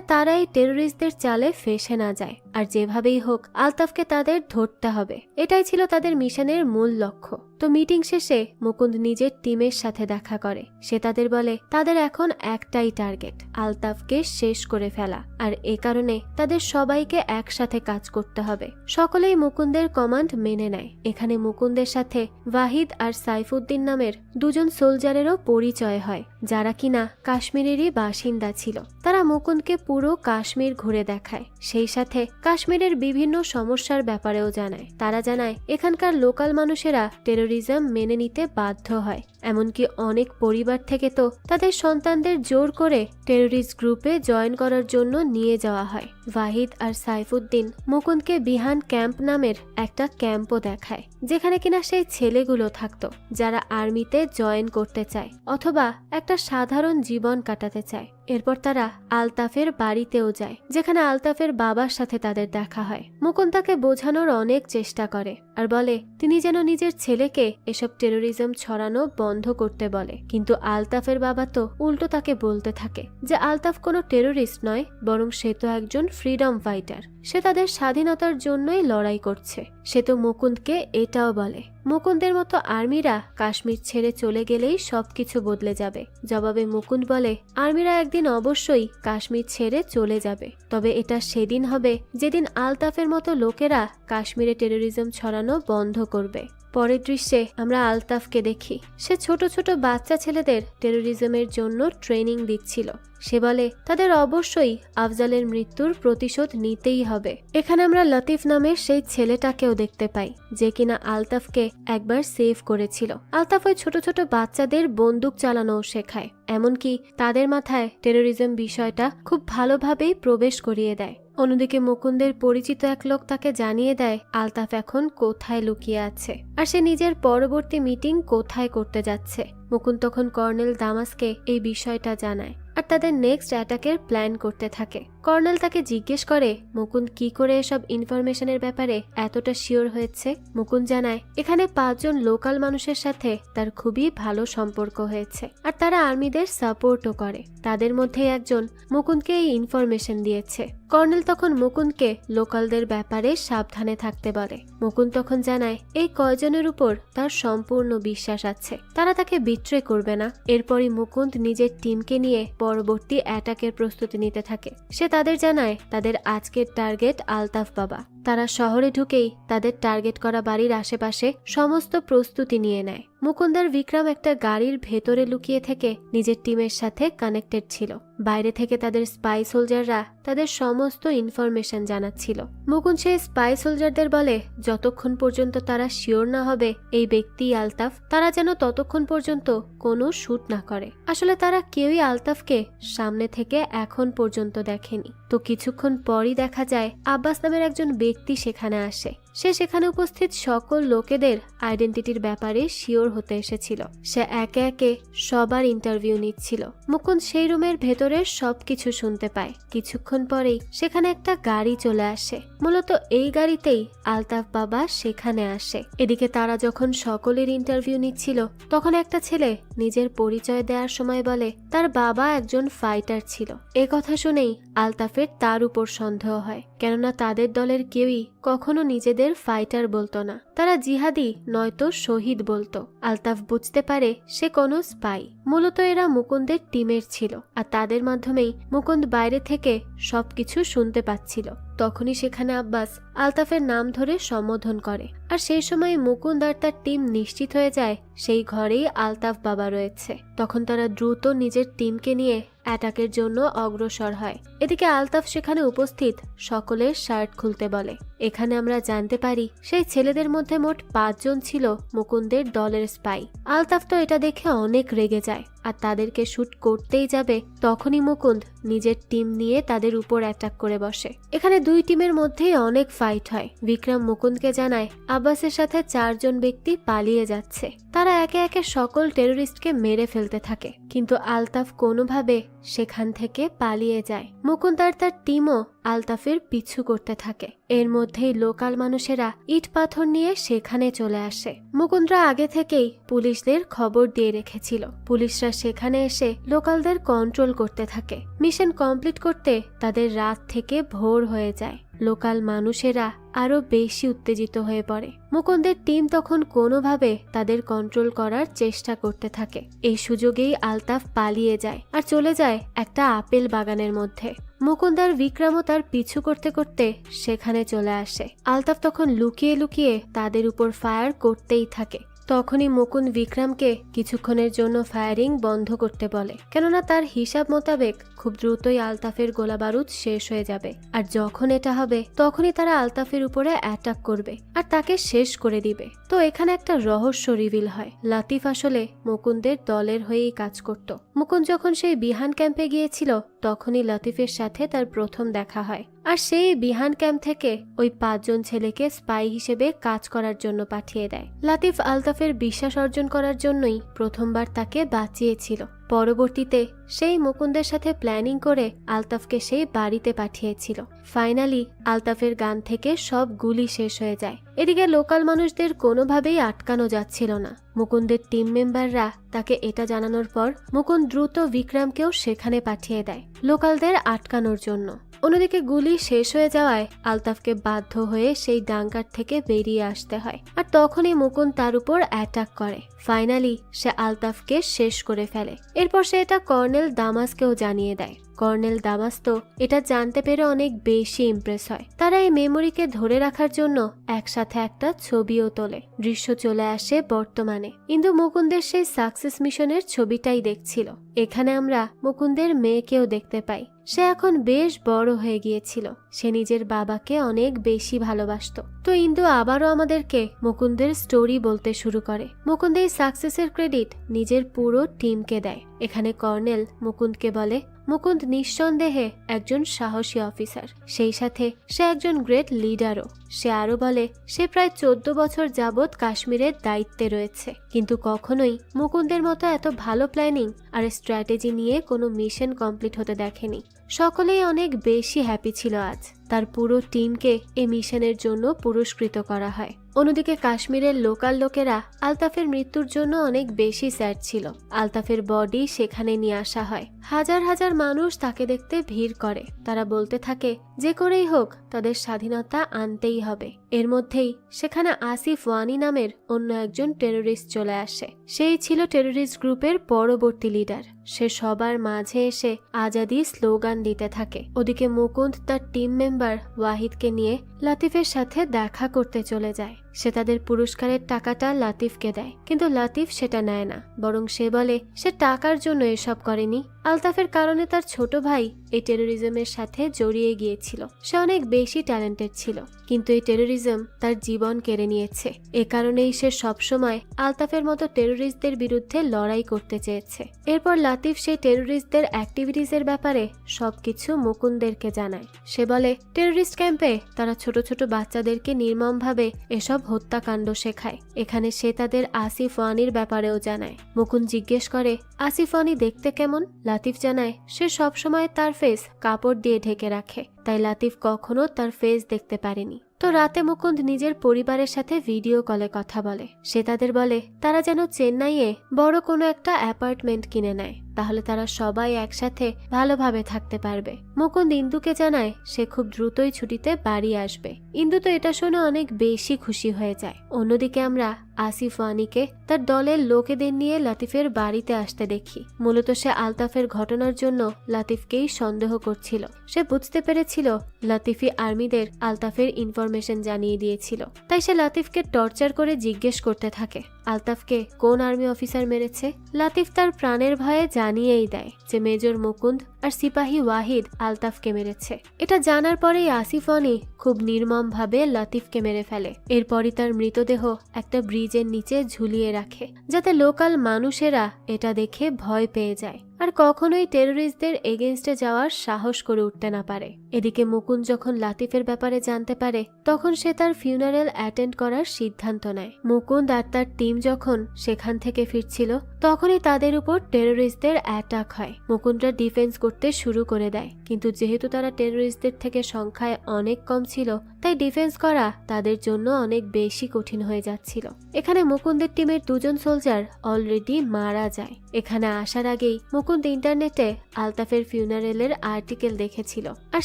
তারা এই টেরোরিস্টদের চালে ফেসে না যায়। আর যেভাবেই হোক আলতাফকে তাদের ধরতে হবে। এটাই ছিল তাদের মিশনের মূল লক্ষ্য। তো মিটিং শেষে মুকুন্দ নিজের টিমের সাথে দেখা করে। সে তাদের বলে তাদের এখন একটাই টার্গেট, আলতাফকে শেষ করে ফেলা। আর এ কারণে তাদের সবাইকে একসাথে কাজ করতে হবে। সকলেই মুকুন্দের কমান্ড মেনে নেয়। এখানে মুকুন্দের সাথে ওয়াহিদ আর সাইফুদ্দিন নামের দুজন সোলজারেরও পরিচয় হয়, যারা কিনা কাশ্মীরেরই বাসিন্দা ছিল। তারা মুকুন্দকে পুরো কাশ্মীর ঘুরে দেখায়, সেই সাথে কাশ্মীরের বিভিন্ন সমস্যার ব্যাপারেও জানায়। তারা জানায় এখানকার লোকাল মানুষেরা টেরোরিজম মেনে নিতে বাধ্য হয়। এমনকি অনেক পরিবার থেকে তো তাদের সন্তানদের জোর করে টেরোরিস্ট গ্রুপে জয়েন করার জন্য নিয়ে যাওয়া হয়। ওয়াহিদ আর সাইফুদ্দিন মুকুন্দকে বিহান ক্যাম্প নামের একটা ক্যাম্পও দেখায়, যেখানে কিনা সেই ছেলেগুলো থাকতো যারা আর্মিতে জয়েন করতে চায় অথবা একটা সাধারণ জীবন কাটাতে চায়। এরপর তারা আলতাফের বাড়িতেও যায়, যেখানে আলতাফের বাবার সাথে তাদের দেখা হয়। মুকুন্দ তাকে বোঝানোর অনেক চেষ্টা করে আর বলে তিনি যেন নিজের ছেলেকে এসব টেরোরিজম ছড়ানো বন্ধ করতে বলে। কিন্তু আলতাফের বাবা তো উল্টো তাকে বলতে থাকে যে আলতাফ কোনো টেরোরিস্ট নয়, বরং সে তো একজন ফ্রিডম ফাইটার। সে তাদের স্বাধীনতার জন্যই লড়াই করছে। সে তো মুকুন্দকে এটাও বলে মুকুন্দের মতো আর্মিরা কাশ্মীর ছেড়ে চলে গেলেই সবকিছু বদলে যাবে। জবাবে মুকুন্দ বলে আর্মিরা একদিন অবশ্যই কাশ্মীর ছেড়ে চলে যাবে, তবে এটা সেদিন হবে যেদিন আলতাফের মতো লোকেরা কাশ্মীরে টেরোরিজম ছড়ানো বন্ধ করবে। পরের দৃশ্যে আমরা আলতাফকে দেখি। সে ছোট ছোট বাচ্চা ছেলেদের টেরোরিজমের জন্য ট্রেনিং দিচ্ছিল। সে বলে তাদের অবশ্যই আফজালের মৃত্যুর প্রতিশোধ নিতেই হবে। এখানে আমরা লতিফ নামের সেই ছেলেটাকেও দেখতে পাই, যে কিনা আলতাফকে একবার সেভ করেছিল। আলতাফ ওই ছোট ছোট বাচ্চাদের বন্দুক চালানোও শেখায়, এমনকি তাদের মাথায় টেরোরিজম বিষয়টা খুব ভালোভাবেই প্রবেশ করিয়ে দেয়। অন্যদিকে মুকুন্দের পরিচিত এক লোক তাকে জানিয়ে দেয় আলতাফ এখন কোথায় লুকিয়ে আছে, আর সে নিজের পরবর্তী মিটিং কোথায় করতে যাচ্ছে। মুকুন্দ তখন কর্নেল দামাসকে এই বিষয়টা জানায় আর তাদের নেক্সট অ্যাটাকের প্ল্যান করতে থাকে। কর্নেল তাকে জিজ্ঞেস করে মুকুন্দ কি করে এসব ইনফরমেশনের ব্যাপারে এতটা শিওর হয়েছে। মুকুন্দ জানায় এখানে 5 জন লোকাল মানুষের সাথে তার খুবই ভালো সম্পর্ক হয়েছে, আর তারা আর্মিদের সাপোর্টও করে। তাদের মধ্যে একজন মুকুন্দকে এই ইনফরমেশন দিয়েছে। কর্নেল তখন মুকুন্দকে লোকালদের ব্যাপারে সাবধানে থাকতে বলে। মুকুন্দ তখন জানায় এই কয়জনের উপর তার সম্পূর্ণ বিশ্বাস আছে, তারা তাকে বিট্রে করবে না। এরপরই মুকুন্দ নিজের টিমকে নিয়ে পরবর্তী অ্যাটাকের প্রস্তুতি নিতে থাকে। সে তাদের জানায় তাদের আজকের টার্গেট আলতাফ বাবা। তারা শহরে ঢুকেই তাদের টার্গেট করা বাড়ির আশেপাশে সমস্ত প্রস্তুতি নিয়ে নেয়। মুকুন্দ আর বিক্রম একটা গাড়ির ভেতরে লুকিয়ে থেকে নিজের টিমের সাথে কানেক্টেড ছিল। বাইরে থেকে তাদের স্পাই সোলজাররা তাদের সমস্ত ইনফরমেশন জানাচ্ছিল। মুকুন্দ সেই স্পাই সোলজারদের বলে যতক্ষণ পর্যন্ত তারা শিওর না হবে এই ব্যক্তি আলতাফ, তারা যেন ততক্ষণ পর্যন্ত কোনো শুট না করে। আসলে তারা কেউই আলতাফকে সামনে থেকে এখন পর্যন্ত দেখেনি। তো কিছুক্ষণ পরই দেখা যায় আব্বাস নামের একজন ব্যক্তি সেখানে আসে। সে সেখানে উপস্থিত সকল লোকেদের আইডেন্টিটির ব্যাপারে শিওর হতে এসেছিল। সে একে একে সবার ইন্টারভিউ নিচ্ছিল। মুকুন্দ সেই রুমের ভেতরের সবকিছু শুনতে পায়। কিছুক্ষণ পরেই সেখানে একটা গাড়ি চলে আসে। মূলত এই গাড়িতেই আলতাফ বাবা সেখানে আসে। এদিকে তারা যখন সকলের ইন্টারভিউ নিচ্ছিল তখন একটা ছেলে নিজের পরিচয় দেওয়ার সময় বলে তার বাবা একজন ফাইটার ছিল। এ কথা শুনেই আলতাফের তার উপর সন্দেহ হয়, কেননা তাদের দলের কেউই কখনো নিজেদের ফাইটার বলতো না, তারা জিহাদি নয়তো শহীদ বলতো। আলতাফ বুঝতে পারে সে কোনো স্পাই। মূলত এরা মুকুন্দের টিমের ছিল, আর তাদের মাধ্যমেই মুকুন্দ বাইরে থেকে সবকিছু শুনতে পাচ্ছিল। তখনই সেখানে আব্বাস আলতাফের নাম ধরে সম্বোধন করে, আর সেই সময় মুকুন্দ আর তার টিম নিশ্চিত হয়ে যায় সেই ঘরেই আলতাফ বাবা রয়েছে। তখন তারা দ্রুত নিজের টিমকে নিয়ে অ্যাটাকের জন্য অগ্রসর হয়। এদিকে আলতাফ সেখানে উপস্থিত সকলের শার্ট খুলতে বলে। এখানে আমরা জানতে পারি সেই ছেলেদের মধ্যে মোট 5 জন ছিল মুকুন্দের দলের স্পাই। আলতাফ তো এটা দেখে অনেক রেগে যায়, আর তাদেরকে শুট করতেই যাবে তখনই মুকুন্দ নিজের টিম নিয়ে তাদের উপর অ্যাটাক করে বসে। এখানে 2 টিমের মধ্যেই অনেক ফাইট হয়। বিক্রম মুকুন্দকে জানায় আব্বাসের সাথে 4 জন ব্যক্তি পালিয়ে যাচ্ছে। তারা একে একে সকল টেরোরিস্টকে মেরে ফেলতে থাকে, কিন্তু আলতাফ কোনোভাবে সেখান থেকে পালিয়ে যায়। মুকুন্দ আর তার টিমও আলতাফের পিছু করতে থাকে। এর মধ্যেই লোকাল মানুষেরা ইট পাথর নিয়ে সেখানে চলে আসে। মুকুন্দরা আগে থেকেই পুলিশদের খবর দিয়ে রেখেছিল। পুলিশরা সেখানে এসে লোকালদের কন্ট্রোল করতে থাকে। মিশন কমপ্লিট করতে তাদের রাত থেকে ভোর হয়ে যায়। লোকাল মানুষেরা আরো বেশি উত্তেজিত হয়ে পড়ে। মুকুন্দের টিম তখন কোনোভাবে তাদের কন্ট্রোল করার চেষ্টা করতে থাকে। এই সুযোগেই আলতাফ পালিয়ে যায় আর চলে যায় একটা আপেল বাগানের মধ্যে। মুকুন্দ আর বিক্রমও তার পিছু করতে করতে সেখানে চলে আসে। আলতাফ তখন লুকিয়ে লুকিয়ে তাদের উপর ফায়ার করতেই থাকে। তখনই মুকুন্দ বিক্রমকে কিছুক্ষণের জন্য ফায়ারিং বন্ধ করতে বলে, কেননা তার হিসাব মোতাবেক খুব দ্রুতই আলতাফের গোলা বারুদ শেষ হয়ে যাবে, আর যখন এটা হবে তখনই তারা আলতাফের উপরে অ্যাটাক করবে আর তাকে শেষ করে দিবে। তো এখানে একটা রহস্য রিভিল হয়। লাতিফ আসলে মুকুন্দের দলের হয়েই কাজ করত। মুকুন্দ যখন সেই বিহান ক্যাম্পে গিয়েছিল তখনই লাতিফের সাথে তার প্রথম দেখা হয়, আর সেই বিহান ক্যাম্প থেকে ওই 5 জন ছেলেকে স্পাই হিসেবে কাজ করার জন্য পাঠিয়ে দেয়। লাতিফ আলতাফের বিশ্বাস অর্জন করার জন্যই প্রথমবার তাকে বাঁচিয়েছিল। পরবর্তীতে সেই মুকুন্দের সাথে প্ল্যানিং করে আলতাফকে সেই বাড়িতে পাঠিয়েছিল। ফাইনালি আলতাফের গান থেকে সব গুলি শেষ হয়ে যায়। এদিকে লোকাল মানুষদের কোনোভাবেই আটকানো যাচ্ছিল না। মুকুন্দের টিম মেম্বাররা তাকে এটা জানানোর পর মুকুন্দ দ্রুত বিক্রমকেও সেখানে পাঠিয়ে দেয় লোকালদের আটকানোর জন্য। অন্যদিকে গুলি শেষ হয়ে যাওয়ায় আলতাফকে বাধ্য হয়ে সেই ডাঙ্কার থেকে বেরিয়ে আসতে হয়, আর তখনই মুকুন্দ তার উপর অ্যাটাক করে। ফাইনালি সে আলতাফকে শেষ করে ফেলে। এরপর সে এটা কর্নেল দামাসকেও জানিয়ে দেয়। কর্নেল দামাস তো এটা জানতে পেরে অনেক বেশি ইমপ্রেস হয়। তারা এই মেমোরিকে ধরে রাখার জন্য একসাথে একটা ছবিও তোলে। দৃশ্য চলে আসে বর্তমানে। ইন্দু মুকুন্দের সেই সাকসেস মিশনের ছবিটাই দেখছিল। এখানে আমরা মুকুন্দের মেয়েকেও দেখতে পাই। সে এখন বেশ বড় হয়ে গিয়েছিল। সে নিজের বাবাকে অনেক বেশি ভালোবাসতো। তো ইন্দু আবারও আমাদেরকে মুকুন্দের স্টোরি বলতে শুরু করে। মুকুন্দ এই সাকসেসের ক্রেডিট নিজের পুরো টিমকে দেয়। এখানে কর্নেল মুকুন্দকে বলে মুকুন্দ নিঃসন্দেহে একজন সাহসী অফিসার, সেই সাথে সে একজন গ্রেট লিডারও। সে আরো বলে সে প্রায় 14 বছর যাবৎ কাশ্মীরের দায়িত্বে রয়েছে, কিন্তু কখনোই মুকুন্দের মতো এত ভালো প্ল্যানিং আর স্ট্র্যাটেজি নিয়ে কোনো মিশন কমপ্লিট হতে দেখেনি। সকলেই অনেক বেশি হ্যাপি ছিল আজ। তার পুরো টিমকে এই মিশনের জন্য পুরস্কৃত করা হয়। অন্যদিকে কাশ্মীরের লোকাল লোকেরা আলতাফের মৃত্যুর জন্য অনেক বেশি স্যাড ছিল। আলতাফের বডি সেখানে নিয়ে আসা হয়। হাজার হাজার মানুষ তাকে দেখতে ভিড় করে। তারা বলতে থাকে যে করেই হোক তাদের স্বাধীনতা আনতেই হবে। এর মধ্যেই সেখানে আসিফ ওয়ানি নামের অন্য একজন টেরোরিস্ট চলে আসে। সেই ছিল টেরোরিস্ট গ্রুপের পরবর্তী লিডার। সে সবার মাঝে এসে আজাদি স্লোগান দিতে থাকে। ওদিকে মুকুন্দ তার টিম মেম্বার ওয়াহিদকে নিয়ে লাতিফের সাথে দেখা করতে চলে যায়। সে তাদের পুরস্কারের টাকাটা লাতিফকে দেয়, কিন্তু লাতিফ সেটা নেয় না। বরং সে বলে সে টাকার জন্য এসব করেনি। আলতাফের কারণে তার ছোট ভাই এই টেরোরিজমের সাথে জড়িয়ে গিয়েছিল। সে অনেক বেশি ট্যালেন্টেড ছিল, কিন্তু এই টেরোরিজম তার জীবন কেড়ে নিয়েছে। এ কারণেই সে সবসময় আলতাফের মতো টেরোরিস্টদের বিরুদ্ধে লড়াই করতে চেয়েছে। এরপর লাতিফ সেই টেরোরিস্টদের অ্যাক্টিভিটিসের ব্যাপারে সবকিছু মুকুন্দেরকে জানায়। সে বলে টেরোরিস্ট ক্যাম্পে তারা ছোট ছোট বাচ্চাদেরকে নির্মমভাবে এসব হত্যাকাণ্ড শেখায়। এখানে সে তাদের আসিফ ওয়ানির ব্যাপারেও জানায়। মুকুন্দ জিজ্ঞেস করে আসিফ ওয়ানি দেখতে কেমন? লাতিফ জানায় সে সবসময় তার ফেস কাপড় দিয়ে ঢেকে রাখে, তাই লাতিফ কখনো তার ফেস দেখতে পারেনি। তো রাতে মুকুন্দ নিজের পরিবারের সাথে ভিডিও কলে কথা বলে। সে তাদের বলে তারা যেন চেন্নাইয়ে বড় কোনো একটা অ্যাপার্টমেন্ট কিনে নেয়, তাহলে তারা সবাই একসাথে ভালোভাবে থাকতে পারবে। মুকুন্দ ইন্দুকে জানায় সে খুব দ্রুতই ছুটিতে বাড়ি আসবে। ইন্দু তো এটা শুনে অনেক বেশি খুশি হয়ে যায়। অন্যদিকে আমরা আসিফ ওয়ানিকে তার দলের লোকেদের নিয়ে লাতিফের বাড়িতে আসতে দেখি। মূলত সে আলতাফের ঘটনার জন্য লাতিফকেই সন্দেহ করছিল। সে বুঝতে পেরেছিল লাতিফি আর্মিদের আলতাফের ইনফরমেশন জানিয়ে দিয়েছিল, তাই সে লাতিফকে টর্চার করে জিজ্ঞেস করতে থাকে আলতাফকে কোন আর্মি অফিসার মেরেছে। লাতিফ তার প্রাণের ভয়ে জানিয়েই দেয় যে মেজর মুকুন্দ আর সিপাহী ওয়াহিদ আলতাফকে মেরেছে। এটা জানার পরেই আসিফ ওয়ানি খুব নির্মমভাবে লাতিফকে মেরে ফেলে। এরপরই তার মৃতদেহ একটা ব্রিজের নিচে ঝুলিয়ে রাখে, যাতে লোকাল মানুষেরা এটা দেখে ভয় পেয়ে যায় আর কখনোই টেরোরিস্টদের এগেইনস্টে যাওয়ার সাহস করে উঠতে না পারে। এদিকে মুকুন্দ যখন লাতিফের ব্যাপারে জানতে পারে, তখন সে তার ফিউনারেল অ্যাটেন্ড করার সিদ্ধান্ত নেয়। মুকুন্দ আর তার টিম যখন সেখান থেকে ফিরছিল, তখনই তাদের উপর টেরোরিস্টদের অ্যাটাক হয়। মুকুন্দরা ডিফেন্স করতে শুরু করে দেয়, কিন্তু যেহেতু তারা টেরোরিস্টদের থেকে সংখ্যায় অনেক কম ছিল, তাই ডিফেন্স করা তাদের জন্য অনেক বেশি কঠিন হয়ে যাচ্ছিল। এখানে মুকুন্দের টিমের দুজন সোলজার অলরেডি মারা যায়। এখানে আসার আগেই মুকুন্দ ইন্টারনেটে আলতাফের ফিউনারেলের আর্টিকেল দেখেছিল, আর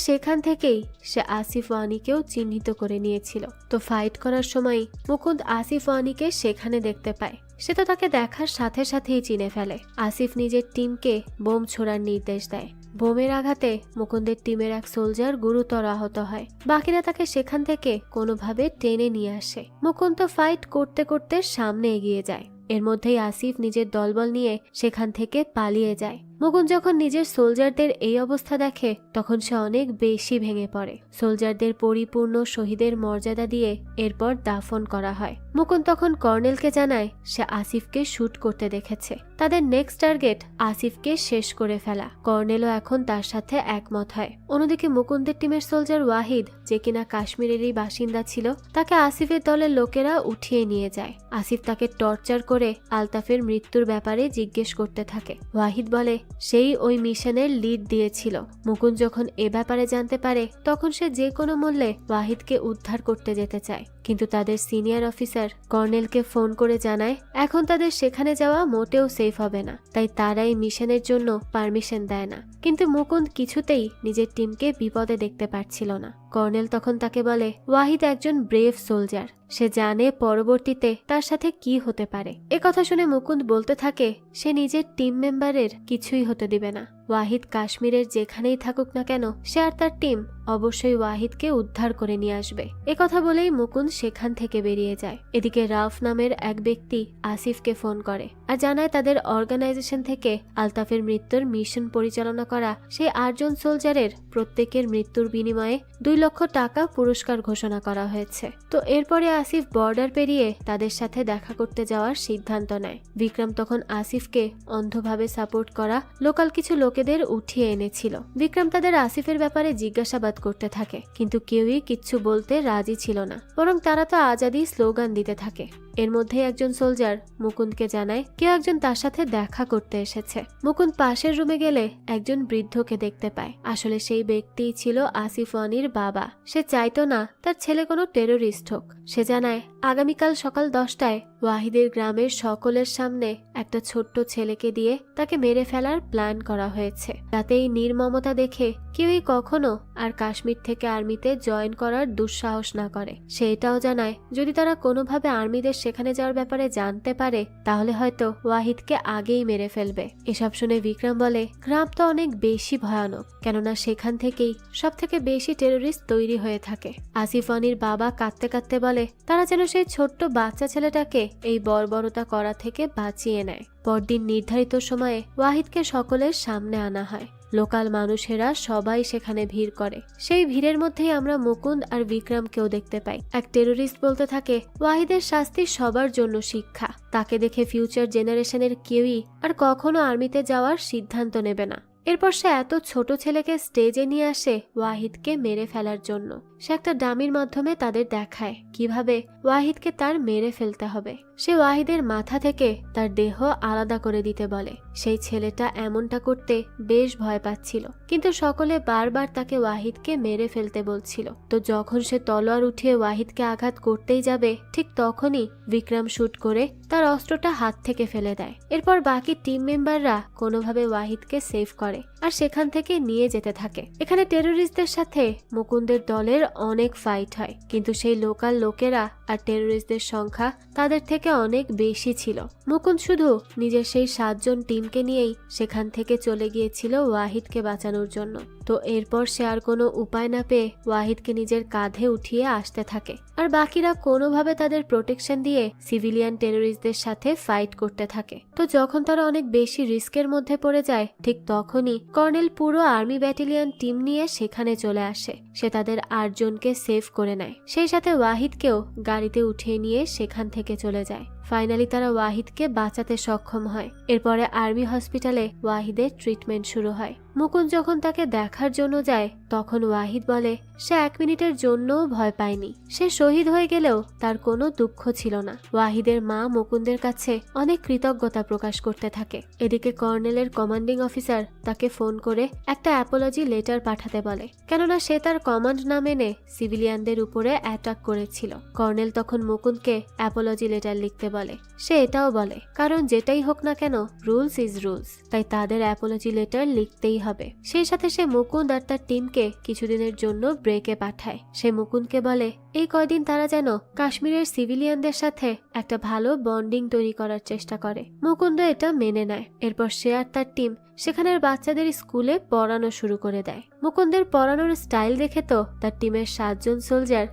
সেখান থেকেই সে আসিফ ওয়ানিকেও চিহ্নিত করে নিয়েছিল। তো ফাইট করার সময় মুকুন্দ আসিফ ওয়ানিকে সেখানে দেখতে পায়। সে তো তাকে দেখার সাথে সাথেই চিনে ফেলে। আসিফ নিজের টিমকে বোম ছোড়ার নির্দেশ দেয়। বোমের আঘাতে মুকুন্দের টিমের এক সোলজার গুরুতর আহত হয়। বাকিরা তাকে সেখান থেকে কোনোভাবে টেনে নিয়ে আসে। মুকুন্দ ফাইট করতে করতে সামনে এগিয়ে যায়। এর মধ্যেই আসিফ নিজের দলবল নিয়ে সেখান থেকে পালিয়ে যায়। মুকুন্দ যখন নিজের সোলজারদের এই অবস্থা দেখে, তখন সে অনেক বেশি ভেঙে পড়ে। সোলজারদের পরিপূর্ণ শহীদের মর্যাদা দিয়ে এরপর দাফন করা হয়। মুকুন্দ তখন কর্নেলকে জানায় সে আসিফকে শুট করতে দেখেছে। তাদের নেক্সট টার্গেট আসিফকে শেষ করে ফেলা। কর্নেলও এখন তার সাথে একমত হয়। অন্যদিকে মুকুন্দের টিমের সোলজার ওয়াহিদ, যে কিনা কাশ্মীরেরই বাসিন্দা ছিল, তাকে আসিফের দলের লোকেরা উঠিয়ে নিয়ে যায়। আসিফ তাকে টর্চার করে আলতাফের মৃত্যুর ব্যাপারে জিজ্ঞেস করতে থাকে। ওয়াহিদ বলে সেই ওই মিশনের লিড দিয়েছিল। মুকুন্দ যখন এ ব্যাপারে জানতে পারে, তখন সে যে কোনো মূল্যে ওয়াহিদকে উদ্ধার করতে যেতে চায়। কিন্তু তাদের সিনিয়র অফিসার কর্নেলকে ফোন করে জানায় এখন তাদের সেখানে যাওয়া মোটেও সেফ হবে না, তাই তারাই মিশনের জন্য পারমিশন দেয় না। কিন্তু মুকুন্দ কিছুতেই নিজের টিমকে বিপদে দেখতে পারছিল না। কর্নেল তখন তাকে বলে ওয়াহিদ একজন ব্রেভ সোলজার, সে জানে পরবর্তীতে তার সাথে কি হতে পারে। কথা শুনে মুকুন্দ বলতে থাকে সে নিজের টিম মেম্বারের কিছুই হতে দিবে না। ওয়াহিদ কাশ্মীরের যেখানেই থাকুক না কেন, সে আর তার টিম অবশ্যই ওয়াহিদকে উদ্ধার করে নিয়ে আসবে। কথা বলেই মুকুন্দ সেখান থেকে বেরিয়ে যায়। এদিকে রাউফ নামের এক ব্যক্তি আসিফকে ফোন করে আর জানায় তাদের অর্গানাইজেশন থেকে আলতাফের মৃত্যুর মিশন পরিচালনা করা সেই 8 জন সোলজারের প্রত্যেকের মৃত্যুর বিনিময়ে 2 লক্ষ টাকা পুরস্কার ঘোষণা করা হয়েছে। তো এরপরে আসিফ বর্ডার পেরিয়ে তাদের সাথে দেখা করতে যাওয়ার সিদ্ধান্ত নেয়। বিক্রম তখন আসিফকে অন্ধভাবে সাপোর্ট করা লোকাল কিছু লোকেদের উঠিয়ে এনেছিল। বিক্রম তাদের আসিফের ব্যাপারে জিজ্ঞাসাবাদ করতে থাকে, কিন্তু কেউই কিচ্ছু বলতে রাজি ছিল না, বরং তারা তো আজাদি স্লোগান দিতে থাকে। এর মধ্যে একজন সোলজার মুকুন্দকে জানায় কেউ একজন তার সাথে দেখা করতে এসেছে। মুকুন্দ পাশের রুমে গেলে একজন বৃদ্ধকে দেখতে পায়। আসলে সেই ব্যক্তিই ছিল আসিফ ওয়ানির বাবা। সে চাইতো না তার ছেলে কোনো টেরোরিস্ট হোক। সে জানায় আগামীকাল সকাল 10টায় ওয়াহিদের গ্রামের সকলের সামনে একটা ছোট্ট ছেলেকে দিয়ে তাকে মেরে ফেলার প্ল্যান করা হয়েছে, যাতে এই নির্মমতা দেখে কেউই কখনো আর কাশ্মীর থেকে আর্মিতে জয়েন করার দুঃসাহস না করে। সে এটাও জানায় যদি তারা কোনোভাবে আর্মিদের সেখানে যাওয়ার ব্যাপারে জানতে পারে তাহলে হয়তো ওয়াহিদকে আগেই মেরে ফেলবে। এসব শুনে বিক্রম বলে গ্রাম তো অনেক বেশি ভয়ানক, কেননা সেখান থেকেই সব থেকে বেশি টেরোরিস্ট তৈরি হয়ে থাকে। আসিফ ওয়ানির বাবা কাঁদতে কাঁদতে বলে তারা যেন সেই ছোট্ট বাচ্চা ছেলেটাকে এই বর্বরতা করা থেকে বাঁচিয়ে নেয়। পরদিন নির্ধারিত সময়ে ওয়াহিদকে সকলের সামনে আনা হয়। লোকাল মানুষেরা সবাই সেখানে ভিড় করে। সেই ভিড়ের মধ্যেই আমরা মুকুন্দ আর বিক্রমকেও দেখতে পাই। এক টেরোরিস্ট বলতে থাকে ওয়াহিদের শাস্তি সবার জন্য শিক্ষা। তাকে দেখে ফিউচার জেনারেশনের কেউই আর কখনো আর্মিতে যাওয়ার সিদ্ধান্ত নেবে না। এরপর সে এত ছোট ছেলেকে স্টেজে নিয়ে আসে ওয়াহিদকে মেরে ফেলার জন্য। সে একটা ডামির মাধ্যমে তাদের দেখায় কিভাবে ওয়াহিদকে তার মেরে ফেলতে হবে। সে ওয়াহিদের মাথা থেকে তার দেহ আলাদা করে দিতে বলে। সেই ছেলেটা এমনটা করতে বেশ ভয় পাচ্ছিল, কিন্তু সকলে বারবার তাকে ওয়াহিদকে মেরে ফেলতে বলছিল। তো যখন সে তলোয়ার উঠিয়ে ওয়াহিদকে আঘাত করতেই যাবে, ঠিক তখনই বিক্রম শুট করে তার অস্ত্রটা হাত থেকে ফেলে দেয়। এরপর বাকি টিম মেম্বাররা কোনোভাবে ওয়াহিদকে সেভ করে আর সেখান থেকে নিয়ে যেতে থাকে। এখানে টেরোরিস্টদের সাথে মুকুন্দের দলের অনেক ফাইট হয়, কিন্তু সেই লোকাল লোকেরা আর টেরোরিস্টদের সংখ্যা তাদের থেকে অনেক বেশি ছিল। মুকুন্দ শুধু নিজের সেই 7 জন টিমকে নিয়েই সেখান থেকে চলে গিয়েছিল ওয়াহিদকে বাঁচানোর জন্য। তো এরপর সে আর কোনো উপায় না পেয়ে ওয়াহিদকে নিজের কাঁধে উঠিয়ে আসতে থাকে, আর বাকিরা কোনোভাবে তাদের প্রোটেকশন দিয়ে সিভিলিয়ান টেরোরিস্টদের সাথে ফাইট করতে থাকে। তো যখন তারা অনেক বেশি রিস্কের মধ্যে পড়ে যায়, ঠিক তখনই কর্নেল পুরো আর্মি ব্যাটালিয়ন টিম নিয়ে সেখানে চলে আসে। সে তাদের 8 জনকে সেভ করে নেয়, সেই সাথে ওয়াহিদকেও গাড়িতে উঠিয়ে নিয়ে সেখান থেকে চলে যায়। ফাইনালি তারা ওয়াহিদকে বাঁচাতে সক্ষম হয়। এরপরে আর্মি হসপিটালে ওয়াহিদের ট্রিটমেন্ট শুরু হয়। মুকুন্দ যখন তাকে দেখার জন্য যায় তখন ওয়াহিদ বলে সে 1 মিনিটের জন্যও ভয় পায়নি। সে শহীদ হয়ে গেলেও তার কোনো দুঃখ ছিল না। ওয়াহিদের মা মুকুন্দের কাছে অনেক কৃতজ্ঞতা প্রকাশ করতে থাকে। এদিকে কর্নেলের কমান্ডিং অফিসার তাকে ফোন করে একটা অ্যাপোলজি লেটার পাঠাতে বলে, কেননা সে তার কমান্ড না মেনে সিভিলিয়ানদের উপরে অ্যাটাক করেছিল। কর্নেল তখন মুকুন্দকে অ্যাপোলজি লেটার লিখতে বলে। সে এটাও বলে কারণ যেটাই হোক না কেন রুলস ইজ রুলস, তাই তাদের অ্যাপোলজি লেটার লিখতেই হবে। সেই সাথে সে মুকুন্দ আর তার টিমকে কিছুদিনের জন্য ব্রেকে পাঠায়। সে মুকুন্দকে বলে এই কয়দিন তারা যেন কাশ্মীরের সিভিলিয়ানদের সাথে একটা ভালো বন্ডিং তৈরি করার চেষ্টা করে। মুকুন্দ এটা মেনে নেয়। এরপর সে আর তার টিম সেখানের বাচ্চাদের স্কুলে পড়ানো শুরু করে দেয়। মুকুন্দের পড়ানোর স্টাইল দেখে তো তার টিমের 7 জন সোলজার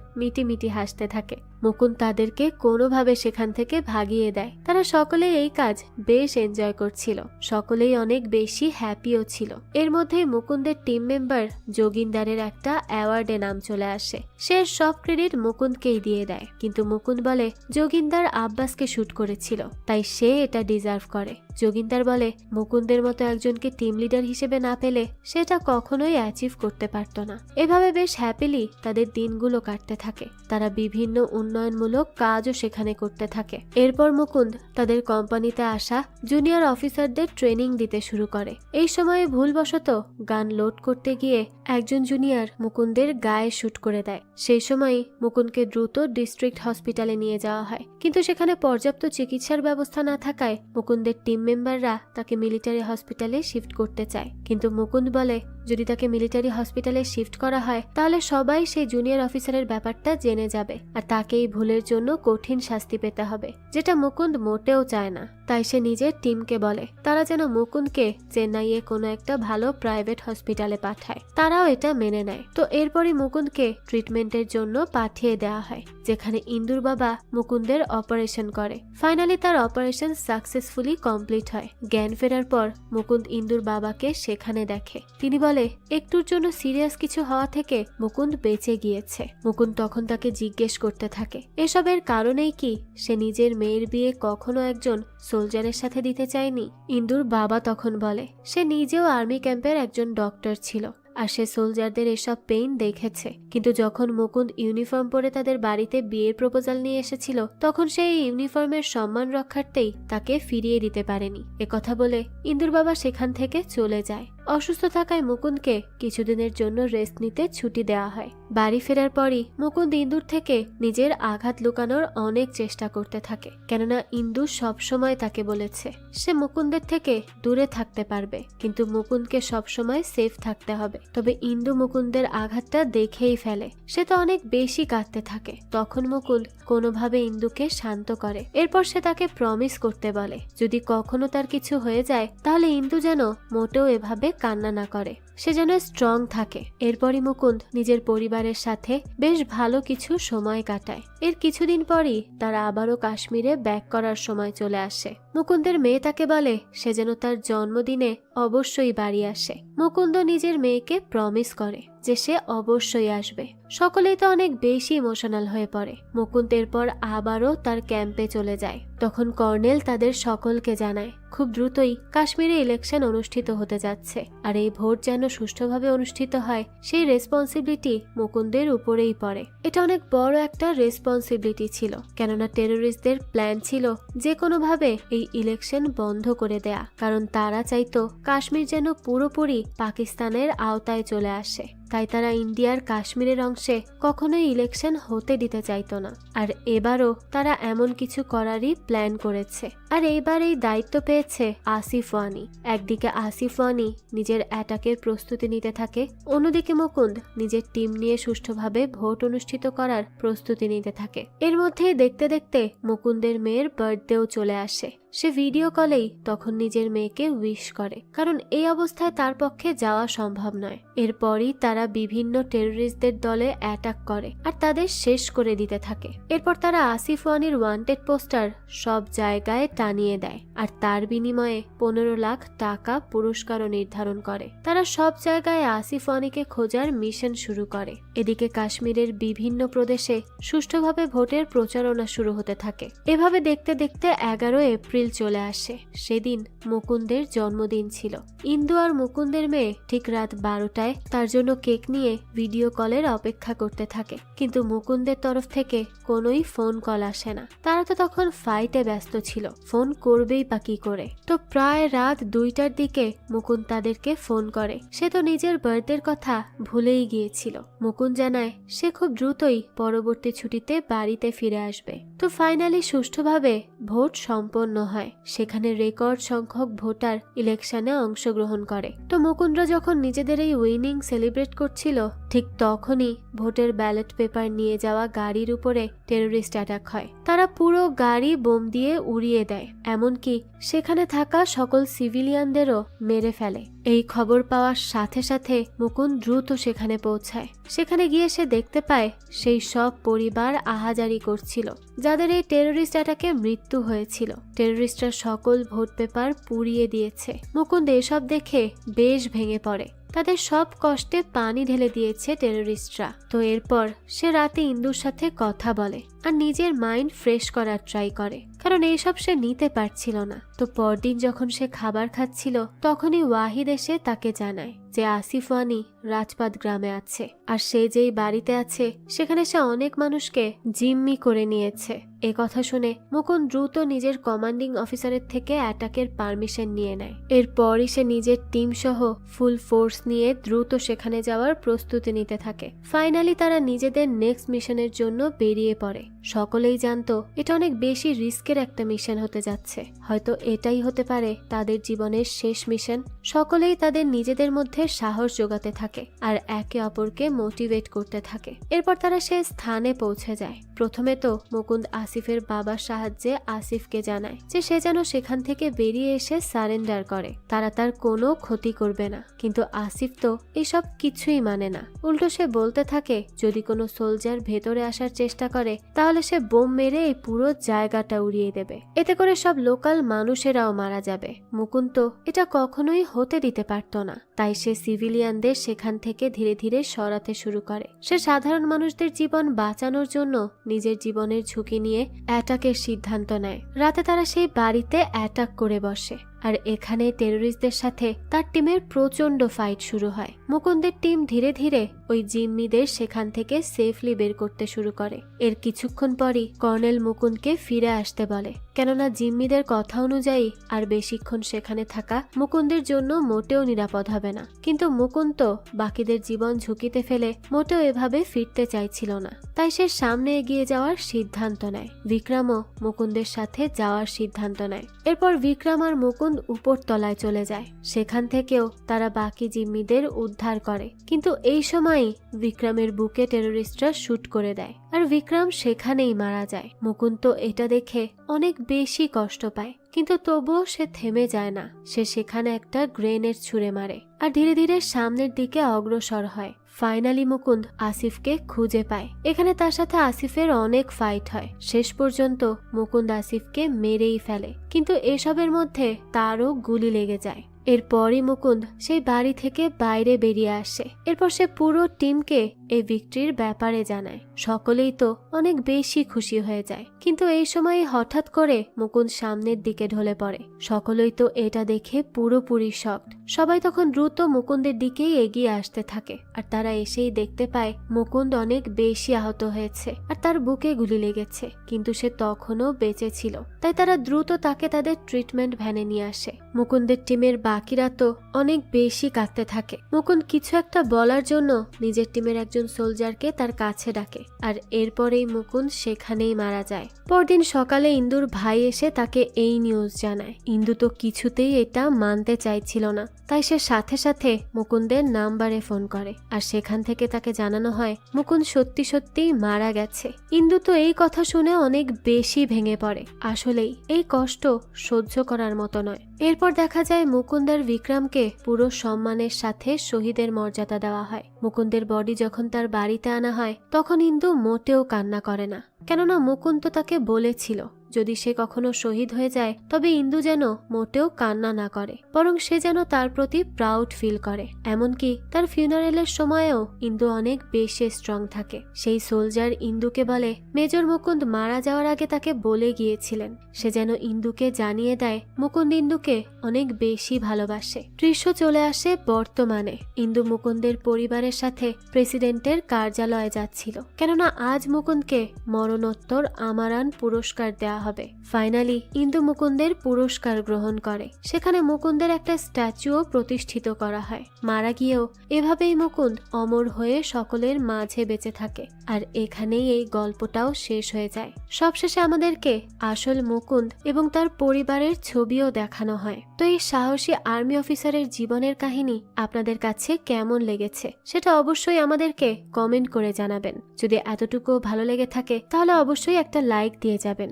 মিটি হাসতে থাকে। মুকুন্দ তাদেরকে কোনোভাবে সেখান থেকে ভাগিয়ে দেয়। তারা সকলে এই কাজ বেশ এনজয় করছিল, সকলেই অনেক বেশি হ্যাপিও ছিল। এর মধ্যেই মুকুন্দের টিম মেম্বার যোগিন্দারের একটা অ্যাওয়ার্ডে নাম চলে আসে। সে সব ক্রেডিট মুকুন্দকেই দিয়ে দেয়, কিন্তু মুকুন্দ বলে যোগিন্দার আব্বাসকে শুট করেছিল, তাই সে এটা ডিজার্ভ করে। যোগিন্দার বলে মুকুন্দের মতো একজনকে টিম লিডার হিসেবে না পেলে সেটা কখনোই অ্যাচিভ করতে পারত না। এভাবে বেশ হ্যাপিলি তাদের দিনগুলো কাটতে থাকে। তারা বিভিন্ন উন্নয়নমূলক কাজও সেখানে করতে থাকে। এরপর মুকুন্দ তাদের কোম্পানিতে আসা জুনিয়র অফিসারদের ট্রেনিং দিতে শুরু করে। এই সময়ে ভুলবশত গান লোড করতে গিয়ে একজন জুনিয়র মুকুন্দের গায়ে শুট করে দেয়। সেই সময় মুকুন্দকে দ্রুত ডিস্ট্রিক্ট হসপিটালে নিয়ে যাওয়া হয়, কিন্তু সেখানে পর্যাপ্ত চিকিৎসার ব্যবস্থা না থাকায় মুকুন্দের টিম মেম্বাররা তাকে মিলিটারি হসপিটালে শিফট করতে চায়। কিন্তু মুকুন্দ বলে যদি তাকে মিলিটারি হসপিটালে শিফট করা হয় তাহলে সবাই সেই জুনিয়র অফিসারের ব্যাপারটা জেনে যাবে, আর তাকে এই ভুলের জন্য কঠিন শাস্তি পেতে হবে, যেটা মুকুন্দ মোটেও চায় না। তাই সে নিজের টিমকে বলে তারা যেন মুকুন্দকে চেন্নাইয়ে কোনো একটা ভালো প্রাইভেট হসপিটালে পাঠায়। তারাও এটা মেনে নেয়। তো এরপরই মুকুন্দকে ট্রিটমেন্টের জন্য পাঠিয়ে দেওয়া হয়, যেখানে ইন্দুর বাবা মুকুন্দের অপারেশন করে। ফাইনালি তার অপারেশন সাকসেসফুলি কমপ্লিট হয়। জ্ঞান ফেরার পর মুকুন্দ ইন্দুর বাবাকে সেখানে দেখে। তিনি বলে একটুর জন্য সিরিয়াস কিছু হওয়া থেকে মুকুন্দ বেঁচে গিয়েছে। মুকুন্দ তখন তাকে জিজ্ঞেস করতে থাকে এসবের কারণেই কি সে নিজের মেয়ের বিয়ে কখনো একজন সোলজারের সাথে দিতে চায়নি। ইন্দুর বাবা তখন বলে সে নিজেও আর্মি ক্যাম্পের একজন ডক্টর ছিল, আর সে সোলজারদের এসব পেইন দেখেছে। কিন্তু যখন মুকুন্দ ইউনিফর্ম পরে তাদের বাড়িতে বিয়ের প্রপোজাল নিয়ে এসেছিল, তখন সেই ইউনিফর্মের সম্মান রক্ষার্থেই তাকে ফিরিয়ে দিতে পারেনি। একথা বলে ইন্দুর বাবা সেখান থেকে চলে যায়। অসুস্থ থাকায় মুকুন্দকে কিছুদিনের জন্য রেস্ট নিতে ছুটি দেওয়া হয়। বাড়ি ফেরার পরই মুকুন্দ ইন্দুর থেকে নিজের আঘাত লুকানোর অনেক চেষ্টা করতে থাকে, কেননা ইন্দু সবসময় তাকে বলেছে সে মুকুন্দের থেকে দূরে থাকতে পারবে, কিন্তু মুকুন্দকে সবসময় সেফ থাকতে হবে। তবে ইন্দু মুকুন্দের আঘাতটা দেখেই ফেলে। সে তো অনেক বেশি কাঁদতে থাকে। তখন মুকুন্দ কোনোভাবে ইন্দুকে শান্ত করে। এরপর সে তাকে প্রমিস করতে বলে যদি কখনো তার কিছু হয়ে যায় তাহলে ইন্দু যেন মোটেও এভাবে কান্না না করে, সে যেন স্ট্রং থাকে। এরপরই মুকুন্দ নিজের পরিবারের সাথে বেশ ভালো কিছু সময় কাটায়। এর কিছুদিন পরই তারা আবারও কাশ্মীরে ব্যাক করার সময় চলে আসে। মুকুন্দের মেয়ে তাকে বলে সে যেন তার জন্মদিনে অবশ্যই বাড়ি আসে। মুকুন্দ নিজের মেয়েকে প্রমিস করে যে সে অবশ্যই আসবে। সকলেই তো অনেক বেশি ইমোশনাল হয়ে পড়ে। মুকুন্দ এরপর আবারও তার ক্যাম্পে চলে যায়। তখন কর্নেল তাদের সকলকে জানায় খুব দ্রুতই কাশ্মীরে ইলেকশন অনুষ্ঠিত হতে যাচ্ছে, আর এই ভোট যেন সুষ্ঠুভাবে অনুষ্ঠিত হয় সেই রেসপন্সিবিলিটি মুকুন্দের উপরেই পড়ে। এটা অনেক বড় একটা রেসপন্সিবিলিটি ছিল, কেননা টেরোরিস্টদের প্ল্যান ছিল যে কোনোভাবে এই ইলেকশন বন্ধ করে দেয়া, কারণ তারা চাইতো কাশ্মীর যেন পুরোপুরি পাকিস্তানের আওতায় চলে আসে। তাই তারা ইন্ডিয়ার কাশ্মীরের অংশে কখনোই ইলেকশন হতে দিতে চাইতো না। আর এবারও তারা এমন কিছু করারই প্ল্যান করেছে। আর এইবার এই দায়িত্ব পেয়েছে আসিফ ওয়ানি। একদিকে আসিফ ওয়ানি নিজের অ্যাটাকের প্রস্তুতি নিতে থাকে, অন্যদিকে মুকুন্দ নিজের টিম নিয়ে সুষ্ঠুভাবে ভোট অনুষ্ঠিত করার প্রস্তুতি নিতে থাকে। এর মধ্যেই দেখতে দেখতে মুকুন্দের মেয়ের বার্থডেও চলে আসে। সে ভিডিও কলেই তখন নিজের মেয়েকে উইশ করে, কারণ এই অবস্থায় তার পক্ষে যাওয়া সম্ভব নয়। এরপরই তারা বিভিন্ন টেরোরিস্টদের দলে অ্যাটাক করে আর তাদের শেষ করে দিতে থাকে। এরপর তারা আসিফ ওয়ানির ওয়ান্টেড পোস্টার সব জায়গায় টানিয়ে দেয়, আর তার বিনিময়ে 15 লাখ টাকা পুরস্কারও নির্ধারণ করে। তারা সব জায়গায় আসিফ ওয়ানিকে খোঁজার মিশন শুরু করে। এদিকে কাশ্মীরের বিভিন্ন প্রদেশে সুষ্ঠুভাবে ভোটের প্রচারণা শুরু হতে থাকে। এভাবে দেখতে দেখতে 11 এপ্রিল চলে আসে। সেদিন মুকুন্দের জন্মদিন ছিল। ইন্দু আর মুকুন্দের মেয়ে ঠিক রাত 12টায় তার জন্য কেক নিয়ে ভিডিও কলের অপেক্ষা করতে থাকে, কিন্তু মুকুন্দের তরফ থেকে কোনোই ফোন কল আসে না। তারা তো তখন ফাইটে ব্যস্ত ছিল, ফোন করবেই বা কি করে। তো প্রায় রাত 2টার দিকে মুকুন্দ তাদেরকে ফোন করে। সে তো নিজের বার্থডের কথা ভুলেই গিয়েছিল। মুকুন্দ জানায় সে খুব দ্রুতই পরবর্তী ছুটিতে বাড়িতে ফিরে আসবে। তো ফাইনালি সুষ্ঠুভাবে ভোট সম্পন্ন হয়। সেখানে রেকর্ড সংখ্যক ভোটার ইলেকশনে অংশগ্রহণ করে। তো মুকুন্দরা যখন নিজেদের এই উইনিং সেলিব্রেট করছিল, ঠিক তখনই ভোটের ব্যালট পেপার নিয়ে যাওয়া গাড়ির উপরে টেরোরিস্ট অ্যাটাক হয়। তারা পুরো গাড়ি বোম দিয়ে উড়িয়ে দেয়, এমনকি সেখানে থাকা সকল সিভিলিয়ানদেরও মেরে ফেলে। এই খবর পাওয়ার সাথে সাথে মুকুন্দ দ্রুত সেখানে পৌঁছায়। সেখানে গিয়ে সে দেখতে পায় সেই সব পরিবার আহাজারি করছিল যাদের এই টেরোরিস্ট অ্যাটাকে মৃত্যু হয়েছিল। টেরোরিস্টরা সকল ভোট পেপার পুড়িয়ে দিয়েছে। মুকুন্দ এসব দেখে বেশ ভেঙে পড়ে। তাদের সব কষ্টে পানি ঢেলে দিয়েছে টেরোরিস্টরা। তো এরপর সে রাতে ইন্দুর সাথে কথা বলে আর নিজের মাইন্ড ফ্রেশ করার ট্রাই করে, কারণ এইসব সে নিতে পারছিল না। তো পরদিন যখন সে খাবার খাচ্ছিল, তখনই ওয়াহিদ এসে তাকে জানায় যে আসিফ ওয়ানি রাজপাত গ্রামে আছে, আর সে যেই বাড়িতে আছে সেখানে সে অনেক মানুষকে জিম্মি করে নিয়েছে। এ কথা শুনে মুকুন্দ দ্রুত নিজের কমান্ডিং অফিসারের থেকে অ্যাটাকের পারমিশন নিয়ে নেয়। এরপরই সে নিজের টিম সহ ফুল ফোর্স নিয়ে দ্রুত সেখানে যাওয়ার প্রস্তুতি নিতে থাকে। ফাইনালি তারা নিজেদের নেক্সট মিশনের জন্য বেরিয়ে পড়ে। সকলেই জানতো এটা অনেক বেশি রিস্কের একটা মিশন হতে যাচ্ছে, হয়তো এটাই হতে পারে তাদের জীবনের শেষ মিশন। সকলেই তাদের নিজেদের মধ্যে সাহস যোগাতে থাকে আর একে অপরকে মোটিভেট করতে থাকে। এরপর তারা সে স্থানে পৌঁছে যায়। প্রথমে তো মুকুন্দ আসিফের বাবার সাহায্যে আসিফকে জানায় যে সে যেন সেখান থেকে বেরিয়ে এসে সারেন্ডার করে, তারা তার কোনো ক্ষতি করবে না। কিন্তু আসিফ তো এসব কিছুই মানে না। উল্টো সে বলতে থাকে যদি কোনো সোলজার ভেতরে আসার চেষ্টা করে তাহলে সে বোম মেরে এই পুরো জায়গাটা উড়িয়ে দেবে, এতে করে সব লোকাল মানুষেরাও মারা যাবে। মুকুন্দ তো এটা কখনোই হতে দিতে পারত না, তাই সে সিভিলিয়ানদের সেখান থেকে ধীরে ধীরে সরাতে শুরু করে। সে সাধারণ মানুষদের জীবন বাঁচানোর জন্য নিজের জীবনের ঝুঁকি নিয়ে অ্যাটাকের সিদ্ধান্ত নেয়। রাতে তারা সেই বাড়িতে অ্যাটাক করে বসে আর এখানে টেররিস্টদের সাথে তার টিমের প্রচন্ড ফাইট শুরু হয়। মুকুন্দের টিম ধীরে ধীরে ওই জিম্মিদের সেখান থেকে সেফলি বের করতে শুরু করে। এর কিছুক্ষণ পরই কর্নেল মুকুন্দকে ফিরে আসতে বলে, কেননা জিম্মিদের কথা অনুযায়ী আর বেশিক্ষণ সেখানে থাকা মুকুন্দের জন্য মোটেও নিরাপদ হবে না। কিন্তু মুকুন্দ তো বাকিদের জীবন ঝুঁকিতে ফেলে মোটেও এভাবে ফিরতে চাইছিল না, তাই সে সামনে এগিয়ে যাওয়ার সিদ্ধান্ত নেয়। বিক্রমও মুকুন্দের সাথে যাওয়ার সিদ্ধান্ত নেয়। এরপর বিক্রম আর মুকুন্দ উপর তলায় চলে যায়। সেখান থেকেও তারা বাকি জিম্মিদের উদ্ধার করে, কিন্তু এই সময়ই বিক্রমের বুকে টেররিস্টরা শুট করে দেয় আর বিক্রম সেখানেই মারা যায়। মুকুন্দ তো এটা দেখে অনেক বেশি কষ্ট পায়, কিন্তু তবুও সে থেমে যায় না। সে সেখানে একটা গ্রেনেড ছুঁড়ে মারে আর ধীরে ধীরে সামনের দিকে অগ্রসর হয়। ফাইনালি মুকুন্দ আসিফকে খুঁজে পায়। এখানে তার সাথে আসিফের অনেক ফাইট হয়। শেষ পর্যন্ত মুকুন্দ আসিফকে মেরেই ফেলে, কিন্তু এসবের মধ্যে তারও গুলি লেগে যায়। এরপরই মুকুন্দ সেই বাড়ি থেকে বাইরে বেরিয়ে আসে। এরপর সে পুরো টিমকে এই ভিক্টরির ব্যাপারে জানায়। সকলেই তো অনেক বেশি খুশি হয়ে যায়, কিন্তু এই সময় হঠাৎ করে মুকুন্দ সামনের দিকে ঢলে পড়ে। সকলেই তো এটা দেখে পুরোপুরি শকড। সবাই তখন দ্রুত মুকুন্দের দিকেই এগিয়ে আসতে থাকে, আর তারা এসেই দেখতে পায় মুকুন্দ অনেক বেশি আহত হয়েছে আর তার বুকে গুলি লেগেছে, কিন্তু সে তখনও বেঁচে ছিল। তাই তারা দ্রুত তাকে তাদের ট্রিটমেন্ট ভ্যানে নিয়ে আসে। মুকুন্দের টিমের বাকিরা তো অনেক বেশি কাঁদতে থাকে। মুকুন্দ কিছু একটা বলার জন্য নিজের টিমের একজন সোলজারকে তার কাছে ডাকে, আর এরপরেই মুকুন্দ সেখানেই মারা যায়। পরদিন সকালে ইন্দুর ভাই এসে তাকে এই নিউজ জানায়। ইন্দু তো কিছুতেই এটা মানতে চাইছিল না, তাই সে সাথে সাথে মুকুন্দের নাম্বারে ফোন করে, আর সেখান থেকে তাকে জানানো হয় মুকুন্দ সত্যি সত্যিই মারা গেছে। ইন্দু তো এই কথা শুনে অনেক বেশি ভেঙে পড়ে। আসলেই এই কষ্ট সহ্য করার মতো নয়। এরপর দেখা যায় মুকুন্দ আর বিক্রমকে পুরো সম্মানের সাথে শহীদের মর্যাদা দেওয়া হয়। মুকুন্দের বডি যখন তার বাড়িতে আনা হয় তখন ইন্দু মোটেও কান্না করে না, কেননা মুকুন্দ তাকে বলেছিল যদি সে কখনো শহীদ হয়ে যায় তবে ইন্দু যেন মোটেও কান্না না করে, বরং সে যেন তার প্রতি প্রাউড ফিল করে। এমনকি তার ফিউনারেলের সময়েও ইন্দু অনেক বেশি স্ট্রং থাকে। সেই সোলজার ইন্দুকে বলে মেজর মুকুন্দ মারা যাওয়ার আগে তাকে বলে গিয়েছিলেন সে যেন ইন্দুকে জানিয়ে দেয় মুকুন্দ ইন্দুকে অনেক বেশি ভালোবাসে। দৃশ্য চলে আসে বর্তমানে। ইন্দু মুকুন্দের পরিবারের সাথে প্রেসিডেন্টের কার্যালয়ে যাচ্ছিল, কেননা আজ মুকুন্দকে মরণোত্তর আমারান পুরস্কার দেওয়া হবে। ফাইনালি ইন্দু মুকুন্দের পুরস্কার গ্রহণ করে। সেখানে মুকুন্দের একটা স্ট্যাচুও প্রতিষ্ঠিত করা হয়। মারা গিয়েও এভাবেই মুকুন্দ অমর হয়ে সকলের মাঝে বেঁচে থাকে। আর এখানেই এই গল্পটাও শেষ হয়ে যায়। সবশেষে আমাদেরকে আসল মুকুন্দ এবং তার পরিবারের ছবিও দেখানো হয়। তো এই সাহসী আর্মি অফিসারের জীবনের কাহিনী আপনাদের কাছে কেমন লেগেছে সেটা অবশ্যই আমাদেরকে কমেন্ট করে জানাবেন। যদি এতটুকু ভালো লেগে থাকে তাহলে অবশ্যই একটা লাইক দিয়ে যাবেন।